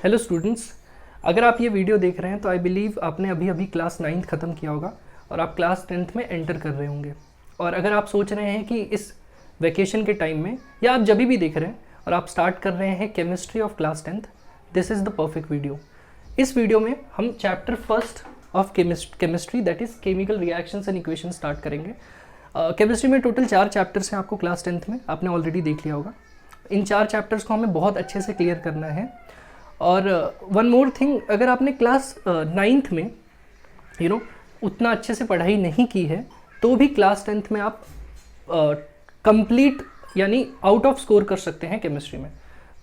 Hello students, अगर आप ये वीडियो देख रहे हैं तो आई बिलीव आपने अभी अभी क्लास 9th ख़त्म किया होगा और आप क्लास 10th में एंटर कर रहे होंगे। और अगर आप सोच रहे हैं कि इस वैकेशन के टाइम में या आप जब भी देख रहे हैं और आप स्टार्ट कर रहे हैं chemistry of class 10th, this is the perfect video. इस वीडियो में हम chapter first of chemistry that is chemical reactions and equation start करेंगे। केमिस्ट्री में टोटल 4 चैप्टर्स हैं आपको क्लास 10th में, आपने ऑलरेडी देख लिया होगा। इन 4 चैप्टर्स को हमें बहुत अच्छे से क्लियर करना है। और वन मोर थिंग, अगर आपने क्लास 9th में उतना अच्छे से पढ़ाई नहीं की है तो भी क्लास 10th में आप कंप्लीट यानी आउट ऑफ स्कोर कर सकते हैं केमिस्ट्री में।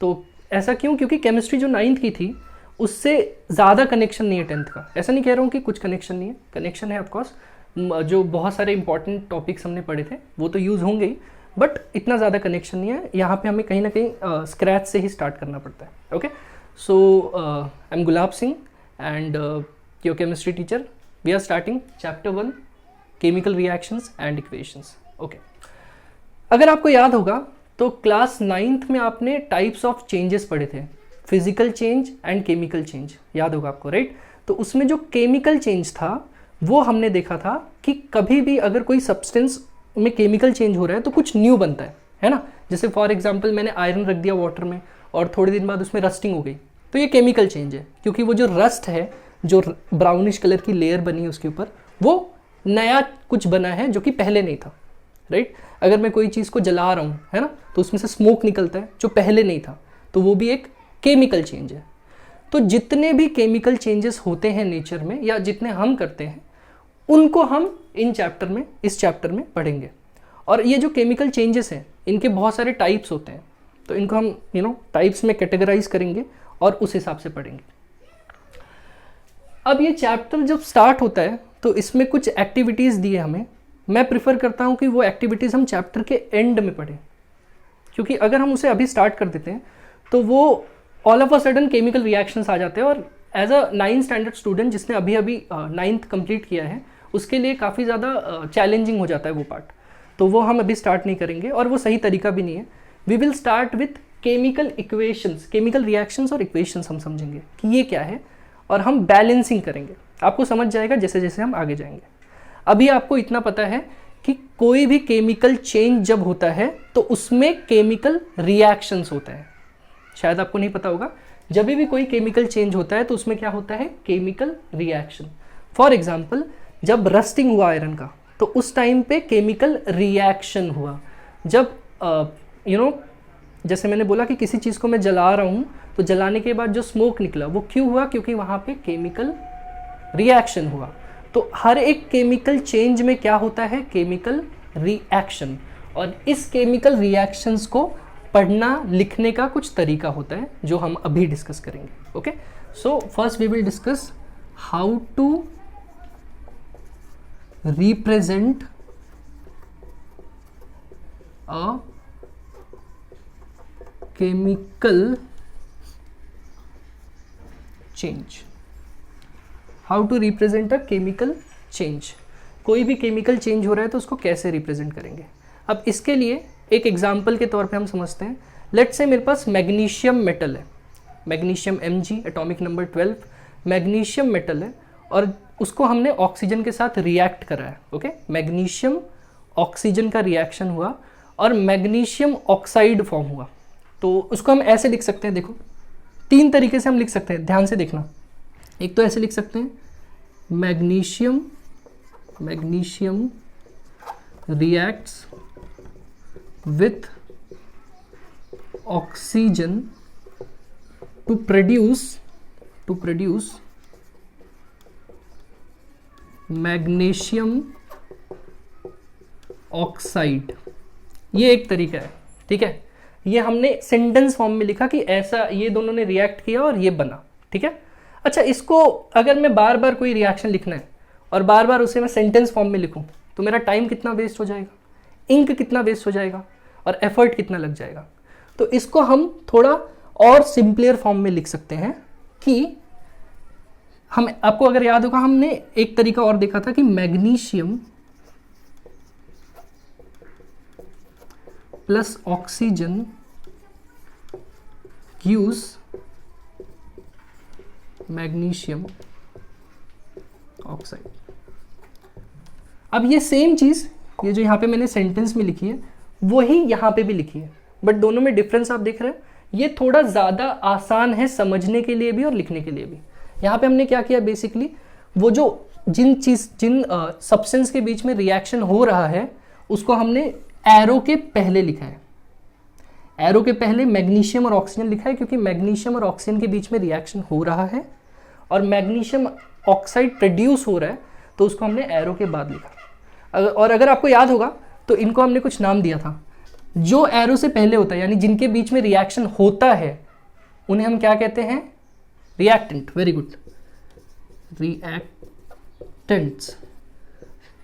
तो ऐसा क्यों? क्योंकि केमिस्ट्री जो 9th की थी उससे ज़्यादा कनेक्शन नहीं है 10th का। ऐसा नहीं कह रहा हूँ कि कुछ कनेक्शन नहीं है, कनेक्शन है ऑफकोर्स। जो बहुत सारे इंपॉर्टेंट टॉपिक्स हमने पढ़े थे वो तो यूज़ होंगे ही, बट इतना ज़्यादा कनेक्शन नहीं है। यहाँ पे हमें कहीं ना कहीं स्क्रैच से ही स्टार्ट करना पड़ता है। Okay, so I'm Gulab Singh and your chemistry teacher. We are starting chapter 1 chemical reactions and equations. Okay, अगर आपको याद होगा तो क्लास 9th में आपने टाइप्स ऑफ चेंजेस पढ़े थे, physical change and chemical change, याद होगा आपको, राइट? तो उसमें जो केमिकल चेंज था वो हमने देखा था कि कभी भी अगर कोई सब्सटेंस में केमिकल चेंज हो रहा है तो कुछ न्यू बनता है ना। जैसे फॉर एग्जांपल मैंने आयरन रख दिया वाटर में और थोड़े दिन बाद उसमें रस्टिंग हो गई, तो ये केमिकल चेंज है, क्योंकि वो जो रस्ट है, जो ब्राउनिश कलर की लेयर बनी है उसके ऊपर, वो नया कुछ बना है जो कि पहले नहीं था, राइट? अगर मैं कोई चीज़ को जला रहा हूँ, है ना, तो उसमें से स्मोक निकलता है जो पहले नहीं था, तो वो भी एक केमिकल चेंज है। तो जितने भी केमिकल चेंजेस होते हैं नेचर में या जितने हम करते हैं उनको हम इस चैप्टर में पढ़ेंगे। और ये जो केमिकल चेंजेस हैं इनके बहुत सारे टाइप्स होते हैं, तो इनको हम टाइप्स में कैटेगराइज करेंगे और उस हिसाब से पढ़ेंगे। अब ये चैप्टर जब स्टार्ट होता है तो इसमें कुछ एक्टिविटीज़ दी है हमें। मैं प्रिफर करता हूँ कि वो एक्टिविटीज़ हम चैप्टर के एंड में पढ़ें, क्योंकि अगर हम उसे अभी स्टार्ट कर देते हैं तो वो all of a sudden chemical reactions आ जाते हैं। और as a 9th standard student जिसने अभी 9th कंप्लीट किया है उसके लिए काफ़ी ज़्यादा चैलेंजिंग हो जाता है वो पार्ट, तो वो हम अभी स्टार्ट नहीं करेंगे और वो सही तरीका भी नहीं है। We will start with chemical equations, chemical reactions और इक्वेशंस हम समझेंगे कि ये क्या है और हम बैलेंसिंग करेंगे। आपको समझ जाएगा जैसे जैसे हम आगे जाएंगे। अभी आपको इतना पता है कि कोई भी केमिकल चेंज जब होता है तो उसमें केमिकल रिएक्शंस होते हैं। शायद आपको नहीं पता होगा, जब भी कोई केमिकल चेंज होता है तो उसमें क्या होता है? Chemical reaction. फॉर एग्जाम्पल, जब रस्टिंग हुआ आयरन का तो उस टाइम पे केमिकल रिएक्शन हुआ। जब जैसे मैंने बोला कि किसी चीज़ को मैं जला रहा हूँ तो जलाने के बाद जो स्मोक निकला वो क्यों हुआ? क्योंकि वहाँ पे केमिकल रिएक्शन हुआ। तो हर एक केमिकल चेंज में क्या होता है? Chemical reaction. और इस केमिकल रिएक्शंस को पढ़ना लिखने का कुछ तरीका होता है जो हम अभी डिस्कस करेंगे। Okay, so first we will discuss how to represent a chemical change. How to represent a chemical change. कोई भी केमिकल चेंज हो रहा है तो उसको कैसे रिप्रेजेंट करेंगे? अब इसके लिए एक एग्जाम्पल के तौर पे हम समझते हैं। लेट्स से मेरे पास मैग्नीशियम मेटल है, magnesium Mg, atomic number 12, magnesium metal है और उसको हमने ऑक्सीजन के साथ रिएक्ट करा है। ओके, मैग्नीशियम ऑक्सीजन का रिएक्शन हुआ और मैग्नीशियम ऑक्साइड फॉर्म हुआ। तो उसको हम ऐसे लिख सकते हैं, देखो 3 तरीके से हम लिख सकते हैं, ध्यान से देखना। एक तो ऐसे लिख सकते हैं, magnesium reacts with oxygen to produce magnesium oxide. ये एक तरीका है, ठीक है। ये हमने सेंटेंस फॉर्म में लिखा कि ऐसा ये दोनों ने रिएक्ट किया और ये बना, ठीक है। अच्छा, इसको अगर मैं बार बार कोई रिएक्शन लिखना है और बार बार उसे मैं सेंटेंस फॉर्म में लिखूं तो मेरा टाइम कितना वेस्ट हो जाएगा, इंक कितना वेस्ट हो जाएगा और एफर्ट कितना लग जाएगा। तो इसको हम थोड़ा और सिंपलियर फॉर्म में लिख सकते हैं कि हम, आपको अगर याद होगा हमने एक तरीका और देखा था कि magnesium plus oxygen gives magnesium oxide. अब ये सेम चीज़, ये जो यहाँ पे मैंने सेंटेंस में लिखी है वही यहाँ पे भी लिखी है, बट दोनों में डिफरेंस आप देख रहे हैं। ये थोड़ा ज़्यादा आसान है समझने के लिए भी और लिखने के लिए भी। यहाँ पे हमने क्या किया, बेसिकली वो जो जिन सब्सटेंस के बीच में रिएक्शन हो रहा है उसको हमने एरो के पहले लिखा है। एरो के पहले मैग्नीशियम और ऑक्सीजन लिखा है क्योंकि मैग्नीशियम और ऑक्सीजन के बीच में रिएक्शन हो रहा है और मैग्नीशियम ऑक्साइड प्रोड्यूस हो रहा है, तो उसको हमने एरो के बाद लिखा। और अगर आपको याद होगा तो इनको हमने कुछ नाम दिया था। जो एरो से पहले होता है यानी जिनके बीच में रिएक्शन होता है उन्हें हम क्या कहते हैं, reactant. Very good, reactants,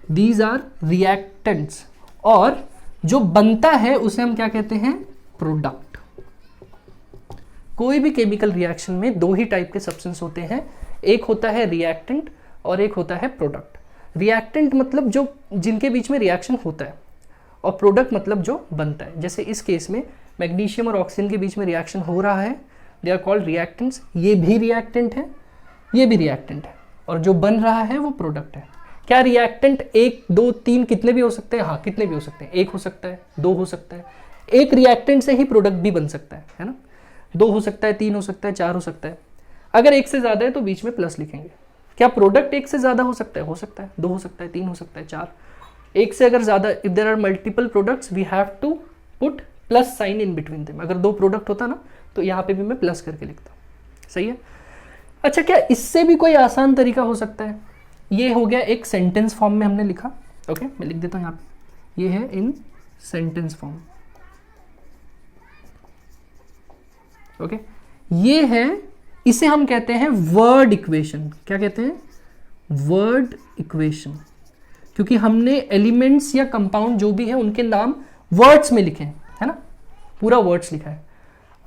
these are reactants. और जो बनता है उसे हम क्या कहते हैं, प्रोडक्ट। कोई भी केमिकल रिएक्शन में दो ही टाइप के सब्सटेंस होते हैं, एक होता है रिएक्टेंट और एक होता है प्रोडक्ट। रिएक्टेंट मतलब जो जिनके बीच में रिएक्शन होता है और प्रोडक्ट मतलब जो बनता है। जैसे इस केस में मैग्नीशियम और ऑक्सीजन के बीच में रिएक्शन हो रहा है, दे आर कॉल्ड रिएक्टेंट्स। ये भी रिएक्टेंट है, ये भी रिएक्टेंट है, और जो बन रहा है वो प्रोडक्ट है। क्या रिएक्टेंट 1, 2, 3 कितने भी हो सकते हैं? हाँ, कितने भी हो सकते हैं। 1 हो सकता है, 2 हो सकता है। एक रिएक्टेंट से ही प्रोडक्ट भी बन सकता है ना। 2 हो सकता है, 3 हो सकता है, 4 हो सकता है। अगर 1 से ज़्यादा है तो बीच में प्लस लिखेंगे। क्या प्रोडक्ट 1 से ज़्यादा हो सकता है? हो सकता है। 2 हो सकता है, 3 हो सकता है, 4। 1 से अगर ज़्यादा, if there are multiple products we have to put plus sign in between them. अगर 2 प्रोडक्ट होता ना तो यहाँ पे भी मैं प्लस करके लिखता हूँ। सही है। अच्छा, क्या इससे भी कोई आसान तरीका हो सकता है? ये हो गया एक सेंटेंस फॉर्म में हमने लिखा। ओके, मैं लिख देता हूँ यहाँ पे, ये है इन सेंटेंस फॉर्म। ओके, ये है, इसे हम कहते हैं वर्ड इक्वेशन। क्या कहते हैं? Word equation. क्योंकि हमने एलिमेंट्स या कंपाउंड जो भी है उनके नाम वर्ड्स में लिखे हैं, है ना, पूरा वर्ड्स लिखा है।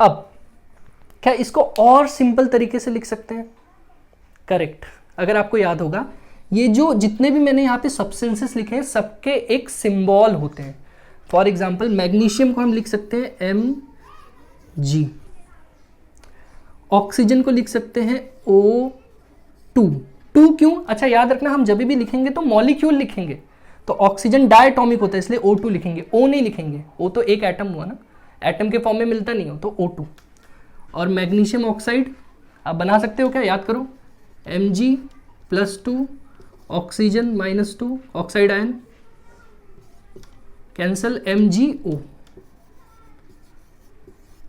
अब क्या इसको और सिंपल तरीके से लिख सकते हैं? करेक्ट। अगर आपको याद होगा, ये जो जितने भी मैंने यहाँ पे सब्सटेंसेस लिखे हैं सबके एक सिंबल होते हैं। फॉर एग्जाम्पल मैग्नीशियम को हम लिख सकते हैं Mg, ऑक्सीजन को लिख सकते हैं O2। 2 क्यों? अच्छा, याद रखना, हम जब भी लिखेंगे तो मॉलिक्यूल लिखेंगे, तो ऑक्सीजन डायटॉमिक होता है इसलिए O2 लिखेंगे, O नहीं लिखेंगे। O तो एक एटम हुआ ना, एटम के फॉर्म में मिलता नहीं हो, तो O2। और मैग्नीशियम ऑक्साइड आप बना सकते हो क्या? याद करो, Mg+2, oxygen -2, oxide ion cancel, MgO।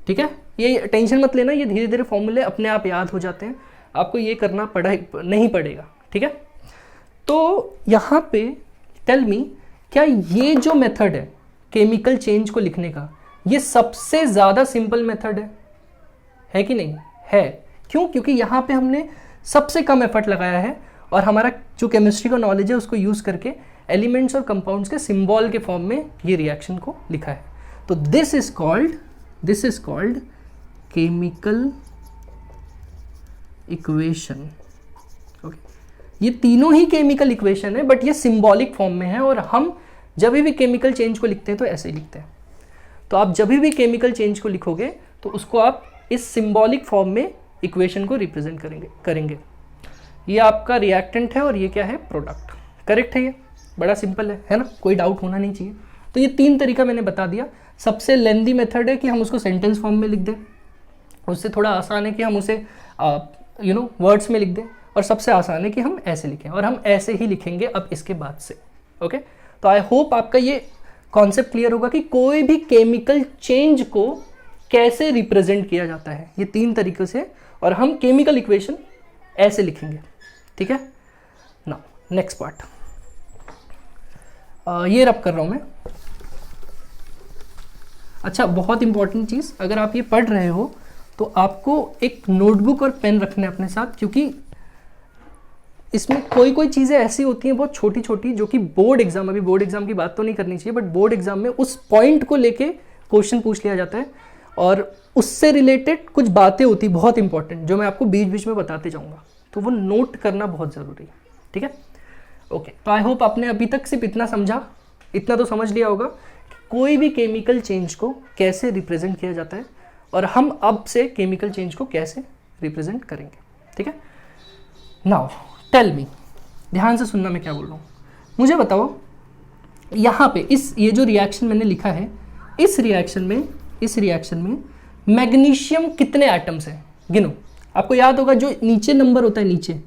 ठीक है, ये टेंशन मत लेना, ये धीरे धीरे फॉर्मूले अपने आप याद हो जाते हैं, आपको ये करना नहीं पड़ेगा। ठीक है, तो यहाँ पे टेल मी, क्या ये जो मेथड है केमिकल चेंज को लिखने का, ये सबसे ज़्यादा सिंपल मेथड है कि नहीं? है। क्यों? क्योंकि यहाँ पे हमने सबसे कम एफर्ट लगाया है और हमारा जो केमिस्ट्री का नॉलेज है उसको यूज़ करके एलिमेंट्स और कंपाउंड्स के सिंबल के फॉर्म में ये रिएक्शन को लिखा है। तो this is called chemical equation. Okay, ये तीनों ही केमिकल इक्वेशन है, बट ये सिंबॉलिक फॉर्म में है, और हम जब भी केमिकल चेंज को लिखते हैं तो ऐसे ही लिखते हैं। तो आप जब भी केमिकल चेंज को लिखोगे तो उसको आप इस सिंबॉलिक फॉर्म में इक्वेशन को रिप्रेजेंट करेंगे। ये आपका रिएक्टेंट है और ये क्या है? प्रोडक्ट। करेक्ट है, ये बड़ा सिंपल है ना, कोई डाउट होना नहीं चाहिए। तो ये 3 तरीका मैंने बता दिया। सबसे लेंदी मेथड है कि हम उसको सेंटेंस फॉर्म में लिख दें, उससे थोड़ा आसान है कि हम उसे वर्ड्स में लिख दें, और सबसे आसान है कि हम ऐसे लिखें, और हम ऐसे ही लिखेंगे अब इसके बाद से। ओके, तो आई होप आपका ये कॉन्सेप्ट क्लियर होगा कि कोई भी केमिकल चेंज को कैसे रिप्रेजेंट किया जाता है, ये 3 तरीकों से, और हम केमिकल इक्वेशन ऐसे लिखेंगे। ठीक है, नाउ नेक्स्ट पार्ट, ये रब कर रहा हूं मैं। अच्छा, बहुत इंपॉर्टेंट चीज़, अगर आप ये पढ़ रहे हो तो आपको एक नोटबुक और पेन रखना है अपने साथ, क्योंकि इसमें कोई चीज़ें ऐसी होती हैं बहुत छोटी छोटी जो कि बोर्ड एग्जाम, अभी बोर्ड एग्जाम की बात तो नहीं करनी चाहिए, बट बोर्ड एग्जाम में उस पॉइंट को लेके क्वेश्चन पूछ लिया जाता है, और उससे रिलेटेड कुछ बातें होती बहुत इंपॉर्टेंट जो मैं आपको बीच बीच में बताते जाऊँगा, तो वो नोट करना बहुत ज़रूरी है। ठीक है, ओके, तो आई होप आपने अभी तक सिर्फ इतना समझा, इतना तो समझ लिया होगा कि कोई भी केमिकल चेंज को कैसे रिप्रेजेंट किया जाता है, और हम अब से केमिकल चेंज को कैसे रिप्रेजेंट करेंगे। ठीक है, नाउ टेल मी, ध्यान से सुनना मैं क्या बोल रहा हूँ। मुझे बताओ यहाँ पे ये जो रिएक्शन मैंने लिखा है, इस रिएक्शन में मैग्नीशियम कितने एटम्स हैं, गिनो। आपको याद होगा जो नीचे नंबर होता है, नीचे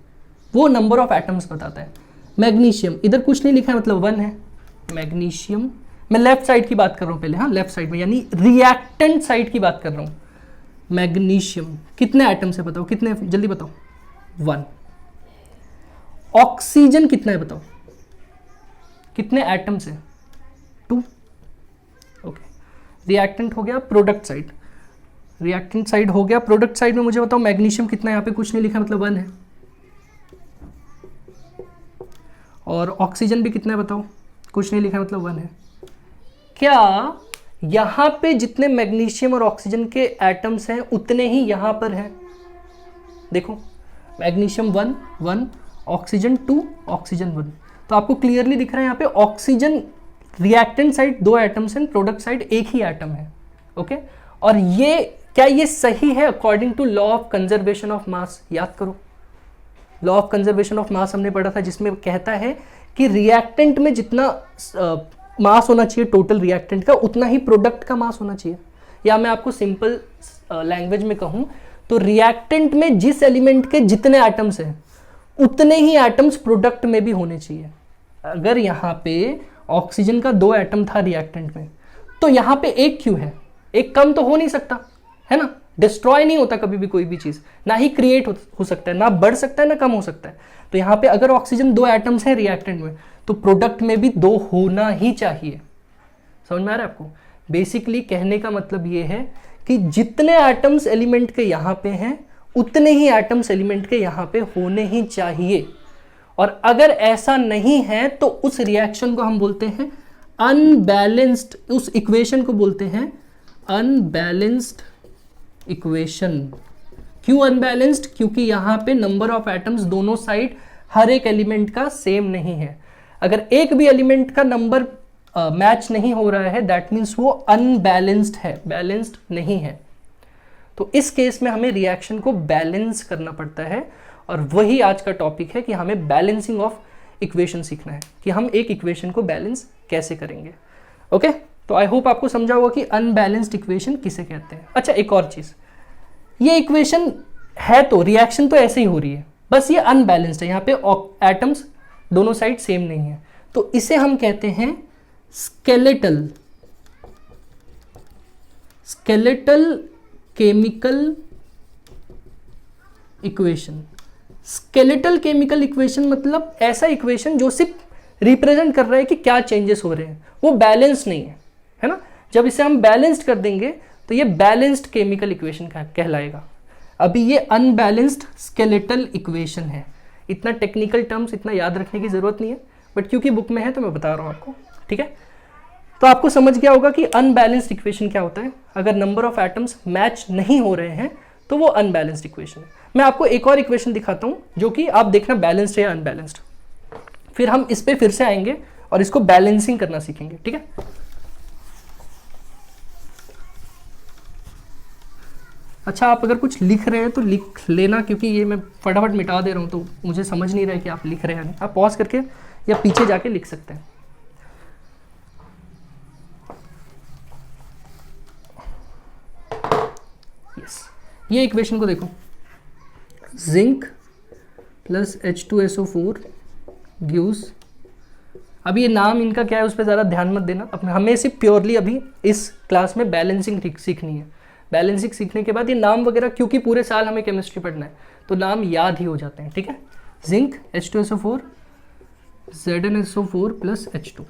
वो नंबर ऑफ एटम्स बताता है। मैग्नीशियम इधर कुछ नहीं लिखा है, मतलब 1 है। मैग्नीशियम, मैं लेफ्ट साइड की बात कर रहा हूँ पहले, हाँ लेफ्ट साइड में, यानी रिएक्टेंट साइड की बात कर रहा हूँ। मैग्नीशियम कितने एटम्स है बताओ, कितने, जल्दी बताओ। 1। ऑक्सीजन कितना है बताओ, कितने एटम्स है? 2। ओके, रिएक्टेंट हो गया, प्रोडक्ट साइड, रिएक्टेंट साइड हो गया। प्रोडक्ट साइड में मुझे बताओ मैग्नीशियम कितना है, यहाँ पे कुछ नहीं लिखा मतलब 1 है। और ऑक्सीजन भी कितना है बताओ, कुछ नहीं लिखा मतलब 1 है। क्या यहाँ पे जितने मैग्नीशियम और ऑक्सीजन के एटम्स हैं उतने ही यहाँ पर हैं? देखो, मैग्नीशियम 1, ऑक्सीजन 2, ऑक्सीजन 1। तो आपको क्लियरली दिख रहा है यहाँ पे ऑक्सीजन रिएक्टेंट साइड 2 एटम्स हैं, प्रोडक्ट साइड 1 ही एटम है। ओके, और ये सही है according to law of conservation of mass? याद करो, law of conservation of mass हमने पढ़ा था, जिसमें कहता है कि रिएक्टेंट में जितना मास होना चाहिए टोटल रिएक्टेंट का, उतना ही प्रोडक्ट का मास होना चाहिए। या मैं आपको सिंपल लैंग्वेज में कहूँ तो रिएक्टेंट में जिस एलिमेंट के जितने एटम्स हैं उतने ही एटम्स प्रोडक्ट में भी होने चाहिए। अगर यहाँ पे ऑक्सीजन का 2 एटम था रिएक्टेंट में, तो यहाँ पे 1 क्यों है? 1 कम तो हो नहीं सकता है ना, डिस्ट्रॉय नहीं होता कभी भी कोई भी चीज, ना ही क्रिएट हो सकता है, ना बढ़ सकता है ना कम हो सकता है। तो यहाँ पे अगर ऑक्सीजन 2 एटम्स हैं रिएक्टेंट में, तो प्रोडक्ट में भी 2 होना ही चाहिए। समझ में आ रहा है आपको? बेसिकली कहने का मतलब ये है कि जितने एटम्स एलिमेंट के यहाँ पे हैं उतने ही एटम्स एलिमेंट के यहाँ पे होने ही चाहिए। और अगर ऐसा नहीं है तो उस रिएक्शन को हम बोलते हैं अनबैलेंस्ड, उस इक्वेशन को बोलते हैं अनबैलेंस्ड इक्वेशन। क्यों अनबैलेंस्ड? क्योंकि यहाँ पे नंबर ऑफ एटम्स दोनों साइड हर एक एलिमेंट का सेम नहीं है। अगर एक भी एलिमेंट का नंबर मैच नहीं हो रहा है, दैट मीन्स वो अनबैलेंस्ड है, बैलेंस्ड नहीं है। तो इस केस में हमें रिएक्शन को बैलेंस करना पड़ता है, और वही आज का टॉपिक है कि हमें बैलेंसिंग ऑफ इक्वेशन सीखना है, कि हम एक इक्वेशन को बैलेंस कैसे करेंगे। ओके, तो आई होप आपको समझा होगा कि अनबैलेंस्ड इक्वेशन किसे कहते हैं। अच्छा, एक और चीज, ये इक्वेशन है तो रिएक्शन तो ऐसे ही हो रही है, बस ये अनबैलेंस्ड है, यहाँ पे एटम्स दोनों साइड सेम नहीं है, तो इसे हम कहते हैं skeletal chemical equation. Skeletal chemical equation मतलब ऐसा इक्वेशन जो सिर्फ रिप्रेजेंट कर रहा है कि क्या चेंजेस हो रहे हैं, वो बैलेंस नहीं है ना। जब इसे हम बैलेंस्ड कर देंगे तो ये बैलेंस्ड केमिकल इक्वेशन कहलाएगा। अभी ये अनबैलेंस्ड स्केलेटल इक्वेशन है। इतना टेक्निकल टर्म्स इतना याद रखने की जरूरत नहीं है, बट क्योंकि बुक में है तो मैं बता रहा हूँ आपको, ठीक है। तो आपको समझ गया होगा कि अनबैलेंस्ड इक्वेशन क्या होता है। अगर नंबर ऑफ एटम्स मैच नहीं हो रहे हैं तो वो अनबैलेंस्ड इक्वेशन है। मैं आपको एक और इक्वेशन दिखाता हूँ जो कि आप देखना बैलेंस्ड है या अनबैलेंस्ड, फिर हम इस पे फिर से आएंगे और इसको बैलेंसिंग करना सीखेंगे, ठीक है। अच्छा, आप अगर कुछ लिख रहे हैं तो लिख लेना, क्योंकि ये मैं फटाफट मिटा दे रहा हूँ तो मुझे समझ नहीं रहा है कि आप लिख रहे हैं। आप पॉज करके या पीछे जाके लिख सकते हैं। यस, ये इक्वेशन को देखो, जिंक प्लस H2SO4 गिव्स, अभी ये नाम इनका क्या है उस पर ज़्यादा ध्यान मत देना, हमें सिर्फ प्योरली अभी इस क्लास में बैलेंसिंग सीखनी है। बैलेंसिंग सीखने के बाद ये नाम वगैरह, क्योंकि पूरे साल हमें केमिस्ट्री पढ़ना है तो नाम याद ही हो जाते हैं, ठीक है। Zinc H2SO4 ZnSO4 plus H2।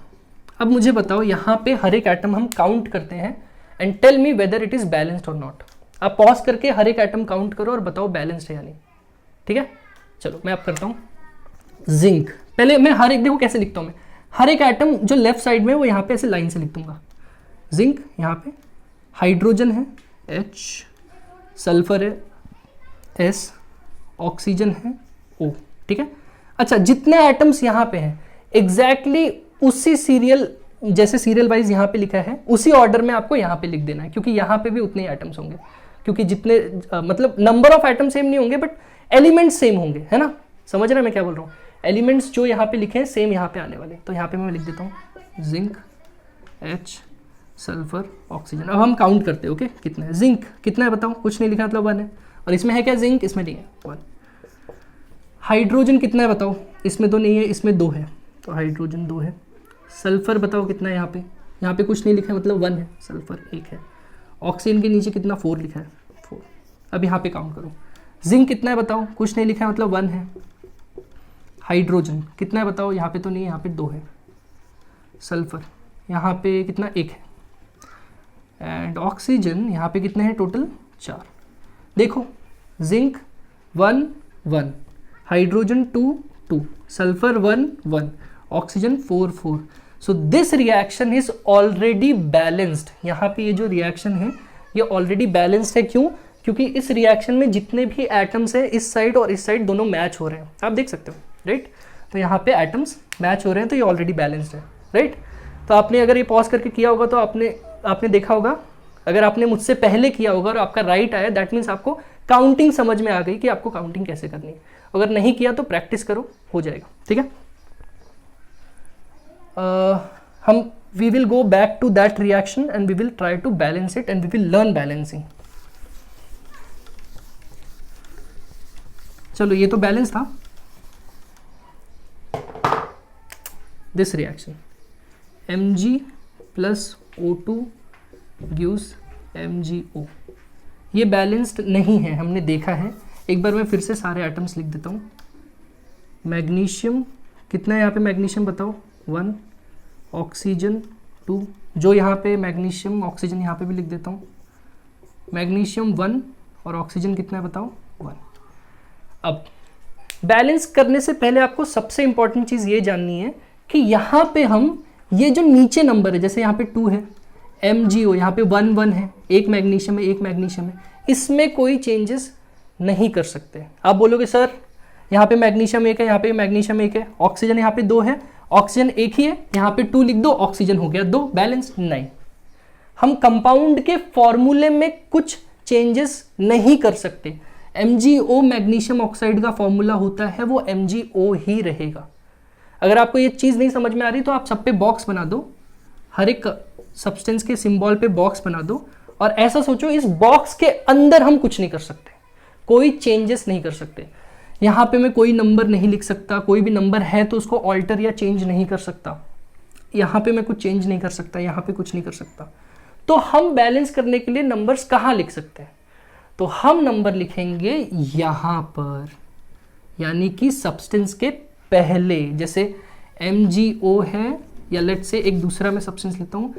अब मुझे बताओ, यहाँ पे हर एक एटम हम काउंट करते हैं and tell me whether it is balanced और नॉट। आप पॉज करके हर एक एटम काउंट करो और बताओ बैलेंस्ड है या नहीं, ठीक है। चलो मैं अब करता हूँ जिंक। पहले मैं हर एक, देखो कैसे लिखता हूँ मैं, हर एक एटम जो लेफ्ट साइड में वो यहाँ पे ऐसे लाइन से लिख दूंगा। जिंक, यहाँ पे हाइड्रोजन है H, सल्फर है S, ऑक्सीजन है O, ठीक है। अच्छा, जितने एटम्स यहाँ पे हैं एग्जैक्टली उसी सीरियल, जैसे सीरियल वाइज यहाँ पे लिखा है उसी ऑर्डर में आपको यहाँ पे लिख देना है, क्योंकि यहाँ पे भी उतने ही एटम्स होंगे, क्योंकि जितने मतलब नंबर ऑफ एटम सेम नहीं होंगे बट एलिमेंट सेम होंगे, है ना। समझ रहे हैं मैं क्या बोल रहा हूँ? एलिमेंट्स जो यहाँ पे लिखे हैं सेम यहाँ पे आने वाले, तो यहाँ पे मैं लिख देता हूँ जिंक, H, सल्फर, ऑक्सीजन। अब हम काउंट करते हैं, ओके, कितना है? जिंक कितना है बताओ? कुछ नहीं लिखा मतलब 1 है, और इसमें है क्या जिंक? इसमें नहीं है, 1। हाइड्रोजन कितना है बताओ? इसमें तो नहीं है, इसमें 2 है, तो हाइड्रोजन 2 है। सल्फर बताओ कितना है? यहाँ पे कुछ नहीं लिखा है मतलब 1 है, सल्फर 1 है। ऑक्सीजन के नीचे कितना? 4 लिखा है, 4। अब यहाँ पे काउंट करो। जिंक कितना है बताओ? कुछ नहीं लिखा है मतलब 1 है। हाइड्रोजन कितना है बताओ? यहाँ पे तो नहीं है, यहाँ पे 2 है। सल्फर यहाँ पे कितना? 1 है। एंड ऑक्सीजन यहाँ पे कितने हैं टोटल? 4। देखो, zinc 1 1, hydrogen 2 2, sulphur 1 1, oxygen 4 4। So this reaction is already balanced. यहाँ पे ये जो रिएक्शन है ये ऑलरेडी बैलेंस्ड है। क्यों? क्योंकि इस रिएक्शन में जितने भी एटम्स हैं इस साइड और इस साइड दोनों मैच हो रहे हैं, आप देख सकते हो, राइट? तो यहाँ पे एटम्स मैच हो रहे हैं, तो ये ऑलरेडी बैलेंस्ड है, राइट? तो आपने अगर ये पॉज करके किया होगा तो आपने देखा होगा, अगर आपने मुझसे पहले किया होगा और आपका राइट आया, दैट मीन्स आपको काउंटिंग समझ में आ गई कि आपको काउंटिंग कैसे करनी है। अगर नहीं किया तो प्रैक्टिस करो, हो जाएगा, ठीक है? we will go back to that reaction and we will try to balance it and we will learn balancing. चलो, ये तो बैलेंस था। This reaction Mg plus O2 gives MgO, ये बैलेंस्ड नहीं है, हमने देखा है। एक बार मैं फिर से सारे एटम्स लिख देता हूँ। मैग्नीशियम कितना है यहाँ पे? मैग्नीशियम बताओ 1, ऑक्सीजन 2, जो यहाँ पे मैग्नीशियम ऑक्सीजन यहाँ पे भी लिख देता हूँ। मैग्नीशियम 1 और ऑक्सीजन कितना है बताओ? 1। अब बैलेंस करने से पहले आपको सबसे इंपॉर्टेंट चीज़ ये जाननी है कि यहाँ पे हम ये जो नीचे नंबर है, जैसे यहाँ पे 2 है, MgO यहाँ पे 1 1 है, एक मैग्नीशियम है, एक मैग्नीशियम है, इसमें कोई चेंजेस नहीं कर सकते। आप बोलोगे सर यहाँ पे मैग्नीशियम 1 है, यहाँ पे मैग्नीशियम 1 है, ऑक्सीजन यहाँ पे 2 है, ऑक्सीजन 1 ही है, यहाँ पे 2 लिख दो, ऑक्सीजन हो गया 2, बैलेंस। नहीं, हम कंपाउंड के फॉर्मूले में कुछ चेंजेस नहीं कर सकते। MgO मैग्नीशियम ऑक्साइड का फॉर्मूला होता है, वो MgO ही रहेगा। अगर आपको ये चीज़ नहीं समझ में आ रही तो आप सब पे बॉक्स बना दो, हर एक सब्सटेंस के सिंबल पे बॉक्स बना दो, और ऐसा सोचो इस बॉक्स के अंदर हम कुछ नहीं कर सकते, कोई चेंजेस नहीं कर सकते। यहाँ पे मैं कोई नंबर नहीं लिख सकता, कोई भी नंबर है तो उसको ऑल्टर या चेंज नहीं कर सकता, यहाँ पे मैं कुछ चेंज नहीं कर सकता, यहाँ पे कुछ नहीं कर सकता। तो हम बैलेंस करने के लिए नंबर्स कहाँ लिख सकते हैं? तो हम नंबर लिखेंगे यहाँ पर, यानी कि सब्सटेंस के पहले। जैसे MgO है, या लेट से एक दूसरा मैं सब्सटेंस लेता हूँ,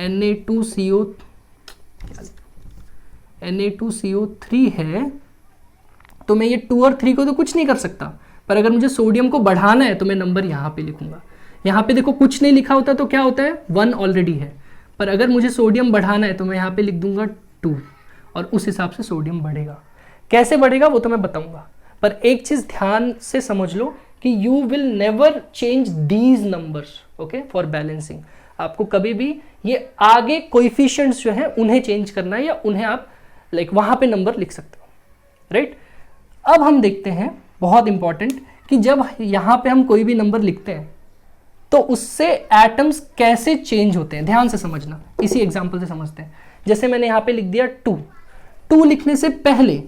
Na2CO3 है, तो मैं ये 2 और 3 को तो कुछ नहीं कर सकता, पर अगर मुझे सोडियम को बढ़ाना है तो मैं नंबर यहाँ पे लिखूंगा। यहाँ पे देखो कुछ नहीं लिखा होता तो क्या होता है? 1 ऑलरेडी है, पर अगर मुझे सोडियम बढ़ाना है तो मैं यहाँ पे लिख दूंगा 2, और उस हिसाब से सोडियम बढ़ेगा। कैसे बढ़ेगा वो तो मैं बताऊंगा, पर एक चीज ध्यान से समझ लो कि you will never change these numbers, okay, for balancing. आपको कभी भी ये आगे कोएफिशिएंट्स जो है उन्हें चेंज करना है, या उन्हें आप वहां पे नंबर लिख सकते हो, राइट? अब हम देखते हैं, बहुत इंपॉर्टेंट, कि जब यहां पे हम कोई भी नंबर लिखते हैं तो उससे एटम्स कैसे चेंज होते हैं, ध्यान से समझना। इसी एग्जांपल से समझते हैं। जैसे मैंने यहां पे लिख दिया 2 लिखने से पहले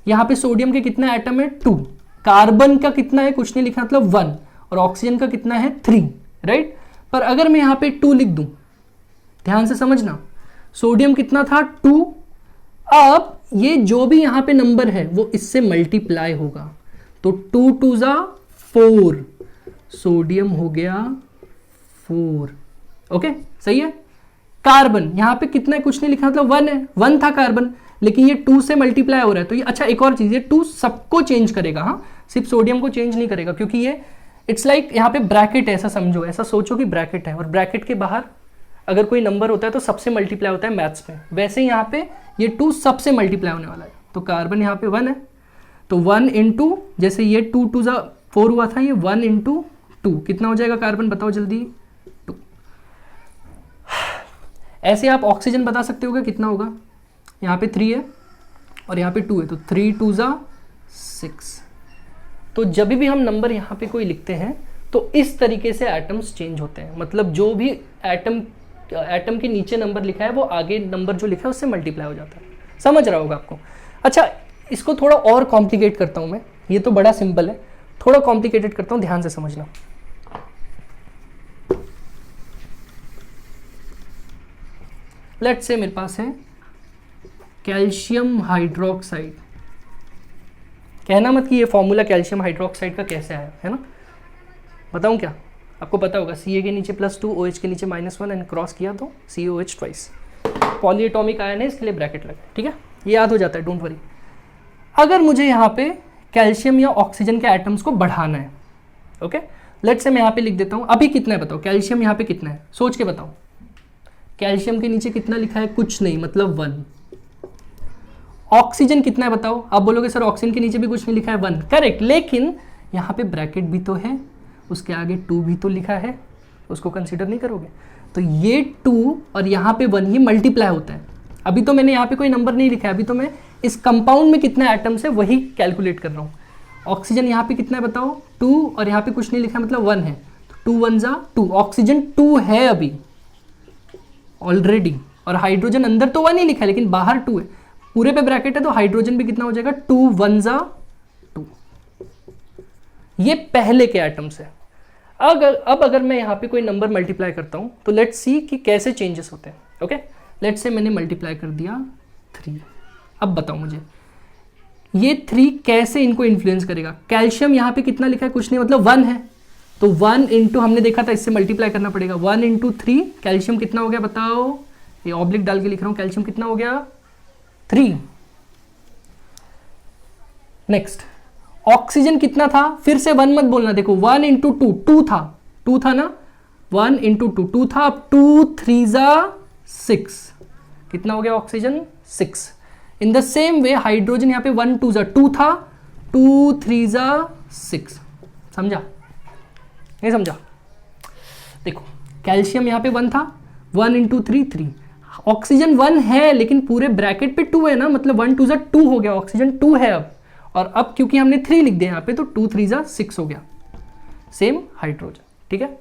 यहां पे सोडियम के कितना एटम है? 2, कार्बन का कितना है? कुछ नहीं लिखा, मतलब 1, और ऑक्सीजन का कितना है? 3, राइट? पर अगर मैं यहां पे 2 लिख दूं, ध्यान से समझना, सोडियम कितना था? 2। अब ये जो भी यहां पे नंबर है वो इससे मल्टीप्लाई होगा, तो 2 2 जा 4, सोडियम हो गया 4, ओके, सही है। कार्बन यहां पे कितना है? कुछ नहीं लिखा, मतलब 1 है, 1 था कार्बन, लेकिन ये 2 से मल्टीप्लाई हो रहा है, तो ये, अच्छा एक और चीज, ये 2 सबको चेंज करेगा, हाँ, सिर्फ सोडियम को चेंज नहीं करेगा, क्योंकि ये इट्स लाइक यहाँ पे ब्रैकेट है, ऐसा समझो, ऐसा सोचो कि ब्रैकेट है, और ब्रैकेट के बाहर अगर कोई नंबर होता है तो सबसे मल्टीप्लाई होता है मैथ्स में, वैसे ही यहाँ पे ये 2 सबसे मल्टीप्लाई होने वाला है। तो कार्बन यहाँ पे 1 है, तो 1 इंटू, जैसे ये 2 2 जा 4 हुआ था, ये 1 इंटू 2 कितना हो जाएगा कार्बन? बताओ जल्दी, 2। ऐसे आप ऑक्सीजन बता सकते हो कितना होगा? यहाँ पे 3 है और यहाँ पे 2 है, तो 3 2 जा 6, तो जब भी हम नंबर यहाँ पे कोई लिखते हैं तो इस तरीके से एटम्स चेंज होते हैं, मतलब जो भी एटम के नीचे नंबर लिखा है वो आगे नंबर जो लिखा है उससे मल्टीप्लाई हो जाता है। समझ रहा होगा आपको। अच्छा, इसको थोड़ा और कॉम्प्लिकेट करता हूँ मैं, ये तो बड़ा सिंपल है, थोड़ा कॉम्प्लिकेटेड करता हूँ, ध्यान से समझना। लेट्स से मेरे पास है कैल्शियम हाइड्रोक्साइड। कहना मत कि ये फॉर्मूला कैल्शियम हाइड्रोक्साइड का कैसे आया, है ना। बताऊं क्या, आपको पता होगा Ca के नीचे +2, OH के नीचे -1 एंड क्रॉस किया तो COH ट्वाइस। पॉलीएटॉमिक आयन है इसके लिए ब्रैकेट लगा, ठीक है, ये याद हो जाता है, डोंट वरी। अगर मुझे यहाँ पे कैल्शियम या ऑक्सीजन के एटम्स को बढ़ाना है, ओके, लेट्स से मैं यहाँ पे लिख देता हूँ। अभी कितना है बताओ, कैल्शियम यहाँ पे कितना है, सोच के बताओ। कैल्शियम के नीचे कितना लिखा है, कुछ नहीं, मतलब 1। ऑक्सीजन कितना है बताओ, आप बोलोगे सर ऑक्सीजन के नीचे भी कुछ नहीं लिखा है, 1, करेक्ट, लेकिन यहाँ पे ब्रैकेट भी तो है, उसके आगे 2 भी तो लिखा है, उसको कंसीडर नहीं करोगे। तो ये 2 और यहाँ पे 1 ये मल्टीप्लाई होता है। अभी तो मैंने यहाँ पे कोई नंबर नहीं लिखा है, अभी तो मैं इस कंपाउंड में कितना एटम्स है वही कैलकुलेट कर रहा हूँ। ऑक्सीजन यहाँ पे कितना है बताओ, 2, और यहाँ पे कुछ नहीं लिखा है, मतलब 1 है, तो 2 1 जा 2, ऑक्सीजन 2 है अभी ऑलरेडी, और हाइड्रोजन अंदर तो 1 ही लिखा है लेकिन बाहर 2 है, पूरे पे ब्रैकेट है, तो हाइड्रोजन भी कितना हो जाएगा, 2 1 जा 2। ये पहले के एटम्स है। अब अगर मैं यहाँ पे कोई नंबर मल्टीप्लाई करता हूँ तो लेट्स सी कि कैसे चेंजेस होते हैं। ओके, लेट्स से मैंने मल्टीप्लाई कर दिया 3। अब बताओ मुझे ये 3 कैसे इनको इन्फ्लुएंस करेगा। कैल्शियम यहाँ पे कितना लिखा है, कुछ नहीं, मतलब 1 है, तो 1 इंटू हमने देखा था इससे मल्टीप्लाई करना पड़ेगा, 1 इंटू 3, कैल्शियम कितना हो गया बताओ, ये ऑब्लिक डाल के लिख रहा हूँ, कैल्शियम कितना हो गया 3। नेक्स्ट ऑक्सीजन कितना था, फिर से 1 मत बोलना, देखो 1 इंटू 2, 2 था ना, 1 इंटू 2 था, अब 2 3 जा 6, कितना हो गया oxygen 6। In the same way hydrogen यहाँ पे 1 2 जा 2 था, 2 3 जा 6। समझा नहीं समझा, देखो कैल्शियम यहाँ पे 1 था, 1 इंटू 3 3, ऑक्सीजन 1 है लेकिन पूरे ब्रैकेट पे 2 है ना, मतलब 1 2 जा 2 हो गया, ऑक्सीजन 2 है अब, और अब क्योंकि हमने 3 लिख दिया यहाँ पे तो 2 3 जा 6 हो गया। सेम हाइड्रोजन, ठीक है।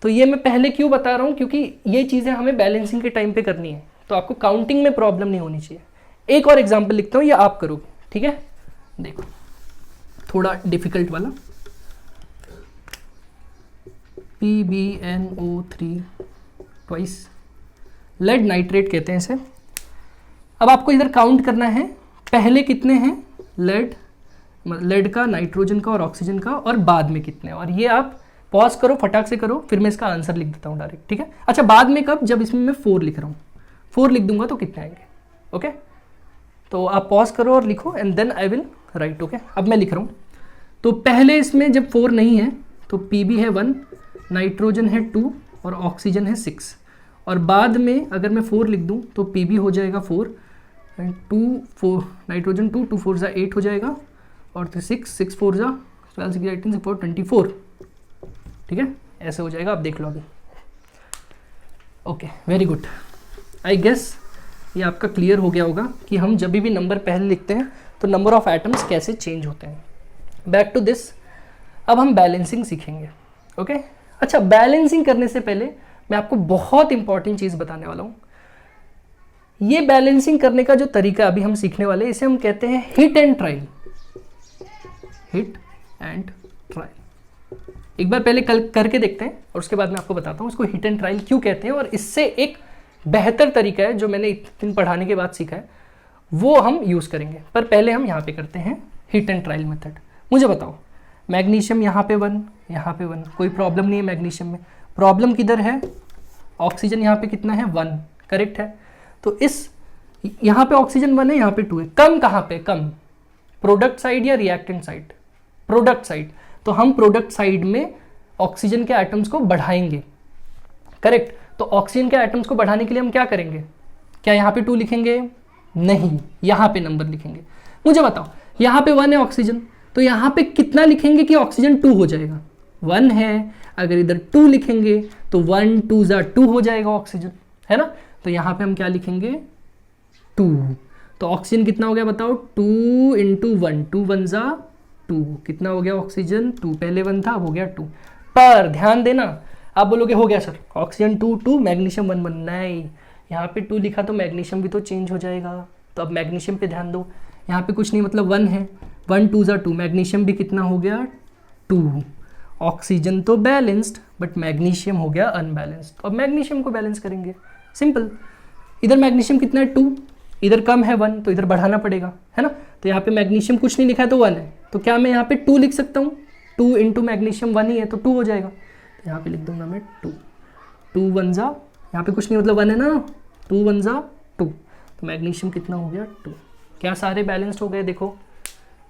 तो ये मैं पहले क्यों बता रहा हूँ, क्योंकि ये चीज़ें हमें बैलेंसिंग के टाइम पे करनी है, तो आपको काउंटिंग में प्रॉब्लम नहीं होनी चाहिए। एक और एग्जाम्पल लिखता हूँ, ये आप करोगे, ठीक है। देखो थोड़ा डिफिकल्ट वाला, PbNO3 ट्वाइस, लेड नाइट्रेट कहते हैं इसे। अब आपको इधर काउंट करना है, पहले कितने हैं लेड का, नाइट्रोजन का और ऑक्सीजन का, और बाद में कितने, और ये आप पॉज करो, फटाक से करो, फिर मैं इसका आंसर लिख देता हूँ डायरेक्ट, ठीक है। अच्छा बाद में कब, जब इसमें मैं 4 लिख रहा हूँ, 4 लिख दूंगा तो कितने आएंगे, ओके। तो आप पॉज करो और लिखो and then I will write, okay. अब मैं लिख रहा हूँ, तो पहले इसमें जब 4 नहीं है तो Pb है 1, नाइट्रोजन है 2 और ऑक्सीजन है 6, और बाद में अगर मैं 4 लिख दूँ तो Pb हो जाएगा 4 एंड 2 4, नाइट्रोजन 2 2 4 जा 8 हो जाएगा, और 6 6 4 जा 12 6 18 6 4 24, ठीक है, ऐसे हो जाएगा। आप देख लो अभी, okay very good. I guess ये आपका क्लियर हो गया होगा कि हम जब भी नंबर पहले लिखते हैं तो नंबर ऑफ एटम्स कैसे चेंज होते हैं। बैक टू दिस, अब हम बैलेंसिंग सीखेंगे, ओके। अच्छा, बैलेंसिंग करने से पहले मैं आपको बहुत इंपॉर्टेंट चीज़ बताने वाला हूँ। ये बैलेंसिंग करने का जो तरीका अभी हम सीखने वाले हैं, इसे हम कहते हैं hit and trial. Hit and trial एक बार पहले कल करके देखते हैं और उसके बाद मैं आपको बताता हूँ उसको हिट एंड ट्रायल क्यों कहते हैं, और इससे एक बेहतर तरीका है जो मैंने इतने दिन पढ़ाने के बाद सीखा है वो हम यूज़ करेंगे। पर पहले हम यहाँ पे करते हैं हिट एंड ट्रायल मेथड। मुझे बताओ, मैग्नीशियम यहाँ पे 1, यहाँ पे 1, कोई प्रॉब्लम नहीं है मैग्नीशियम में। प्रॉब्लम किधर है, ऑक्सीजन यहाँ पे कितना है 1, करेक्ट है। तो इस यहाँ पे ऑक्सीजन 1 है, यहाँ पे 2 है। कम कहाँ पे, कम प्रोडक्ट साइड या रिएक्टेंट साइड, प्रोडक्ट साइड। तो हम प्रोडक्ट साइड में ऑक्सीजन के एटम्स को बढ़ाएंगे, करेक्ट। तो ऑक्सीजन के एटम्स को बढ़ाने के लिए हम क्या करेंगे, क्या यहाँ पे 2 लिखेंगे, नहीं, यहाँ पे नंबर लिखेंगे। मुझे बताओ, यहाँ पे 1 है ऑक्सीजन, तो यहाँ पे कितना लिखेंगे कि ऑक्सीजन 2 हो जाएगा, 1 है, अगर इधर 2 लिखेंगे तो 1 2 जा 2 हो जाएगा ऑक्सीजन, है ना। तो यहाँ पे हम क्या लिखेंगे 2, तो ऑक्सीजन कितना हो गया बताओ, 2 इंटू 1, 2 1 जा 2, कितना हो गया ऑक्सीजन 2, पहले 1 था, अब हो गया 2। पर ध्यान देना, आप बोलोगे हो गया सर ऑक्सीजन 2 2 मैग्नीशियम 1 1, नहीं, यहाँ पे 2 लिखा तो मैग्नीशियम भी तो चेंज हो जाएगा। तो अब मैग्नीशियम पे ध्यान दो, यहाँ पे कुछ नहीं, मतलब 1 है, 1 2 ज़ा 2, मैग्नीशियम भी कितना हो गया 2। ऑक्सीजन तो बैलेंस्ड बट मैग्नीशियम हो गया अनबैलेंस्ड। अब मैग्नीशियम को बैलेंस करेंगे, सिंपल। इधर मैग्नीशियम कितना है 2, इधर कम है 1, तो इधर बढ़ाना पड़ेगा, है ना। तो यहाँ पे मैग्नीशियम कुछ नहीं लिखा है तो 1 है, तो क्या मैं यहाँ पे 2 लिख सकता हूँ, 2 इंटू मैग्नीशियम 1 ही है तो 2 हो जाएगा। तो यहाँ पे लिख दूंगा मैं 2, 2 1 ज़ा, यहाँ पे कुछ नहीं मतलब 1 है ना, 2 1 ज़ा 2, तो मैग्नीशियम कितना हो गया 2। क्या सारे बैलेंस्ड हो गए, देखो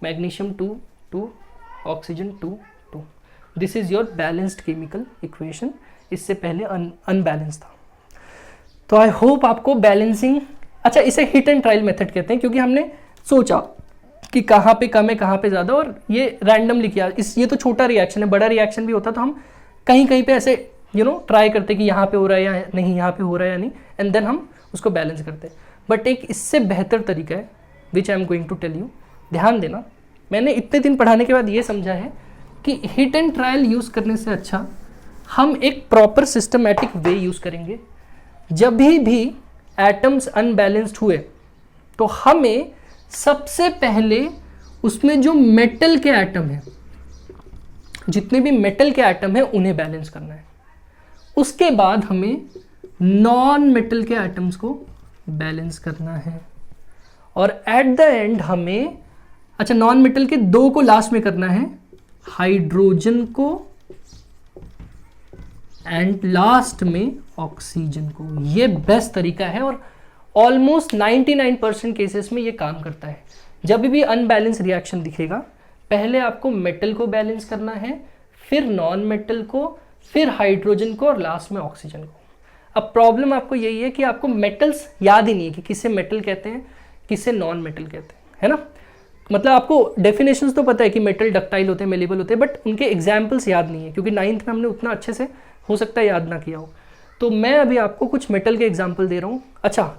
magnesium 2 2, oxygen 2 2। This is your balanced chemical equation. इससे पहले अनबैलेंस था। तो आई होप आपको बैलेंसिंग, अच्छा इसे हिट एंड ट्रायल मेथड कहते हैं, क्योंकि हमने सोचा कि कहाँ पे कम है कहाँ पे ज़्यादा, और ये रैंडमली किया। ये तो छोटा रिएक्शन है, बड़ा रिएक्शन भी होता तो हम कहीं कहीं पे ऐसे ट्राई करते कि यहाँ पे हो रहा है या नहीं, यहाँ पे हो रहा है या नहीं, एंड देन हम उसको बैलेंस करते हैं। बट एक इससे बेहतर तरीका है which I am going to tell you. ध्यान देना, मैंने इतने दिन पढ़ाने के बाद ये समझा है कि हिट एंड ट्रायल यूज़ करने से अच्छा हम एक प्रॉपर सिस्टमैटिक वे यूज़ करेंगे। जब भी एटम्स अनबैलेंस्ड हुए तो हमें सबसे पहले उसमें जो मेटल के एटम हैं, जितने भी मेटल के एटम हैं उन्हें बैलेंस करना है। उसके बाद हमें नॉन मेटल के एटम्स को बैलेंस करना है, और एट द एंड हमें, अच्छा नॉन मेटल के 2 को लास्ट में करना है, हाइड्रोजन को एंड लास्ट में ऑक्सीजन को। ये बेस्ट तरीका है और ऑलमोस्ट 99% केसेस में ये काम करता है। जब भी अनबैलेंस रिएक्शन दिखेगा, पहले आपको मेटल को बैलेंस करना है, फिर नॉन मेटल को, फिर हाइड्रोजन को, और लास्ट में ऑक्सीजन को। अब प्रॉब्लम आपको यही है कि आपको मेटल्स याद ही नहीं है कि किसे मेटल कहते हैं, किसे नॉन मेटल कहते हैं, है ना। मतलब आपको डेफिनेशंस तो पता है कि मेटल डक्टाइल होते हैं, मेलेबल होते हैं, बट उनके एग्जाम्पल्स याद नहीं है, क्योंकि 9th में हमने उतना अच्छे से हो सकता है याद ना किया हो। तो मैं अभी आपको कुछ मेटल के एग्जाम्पल दे रहा हूँ। अच्छा,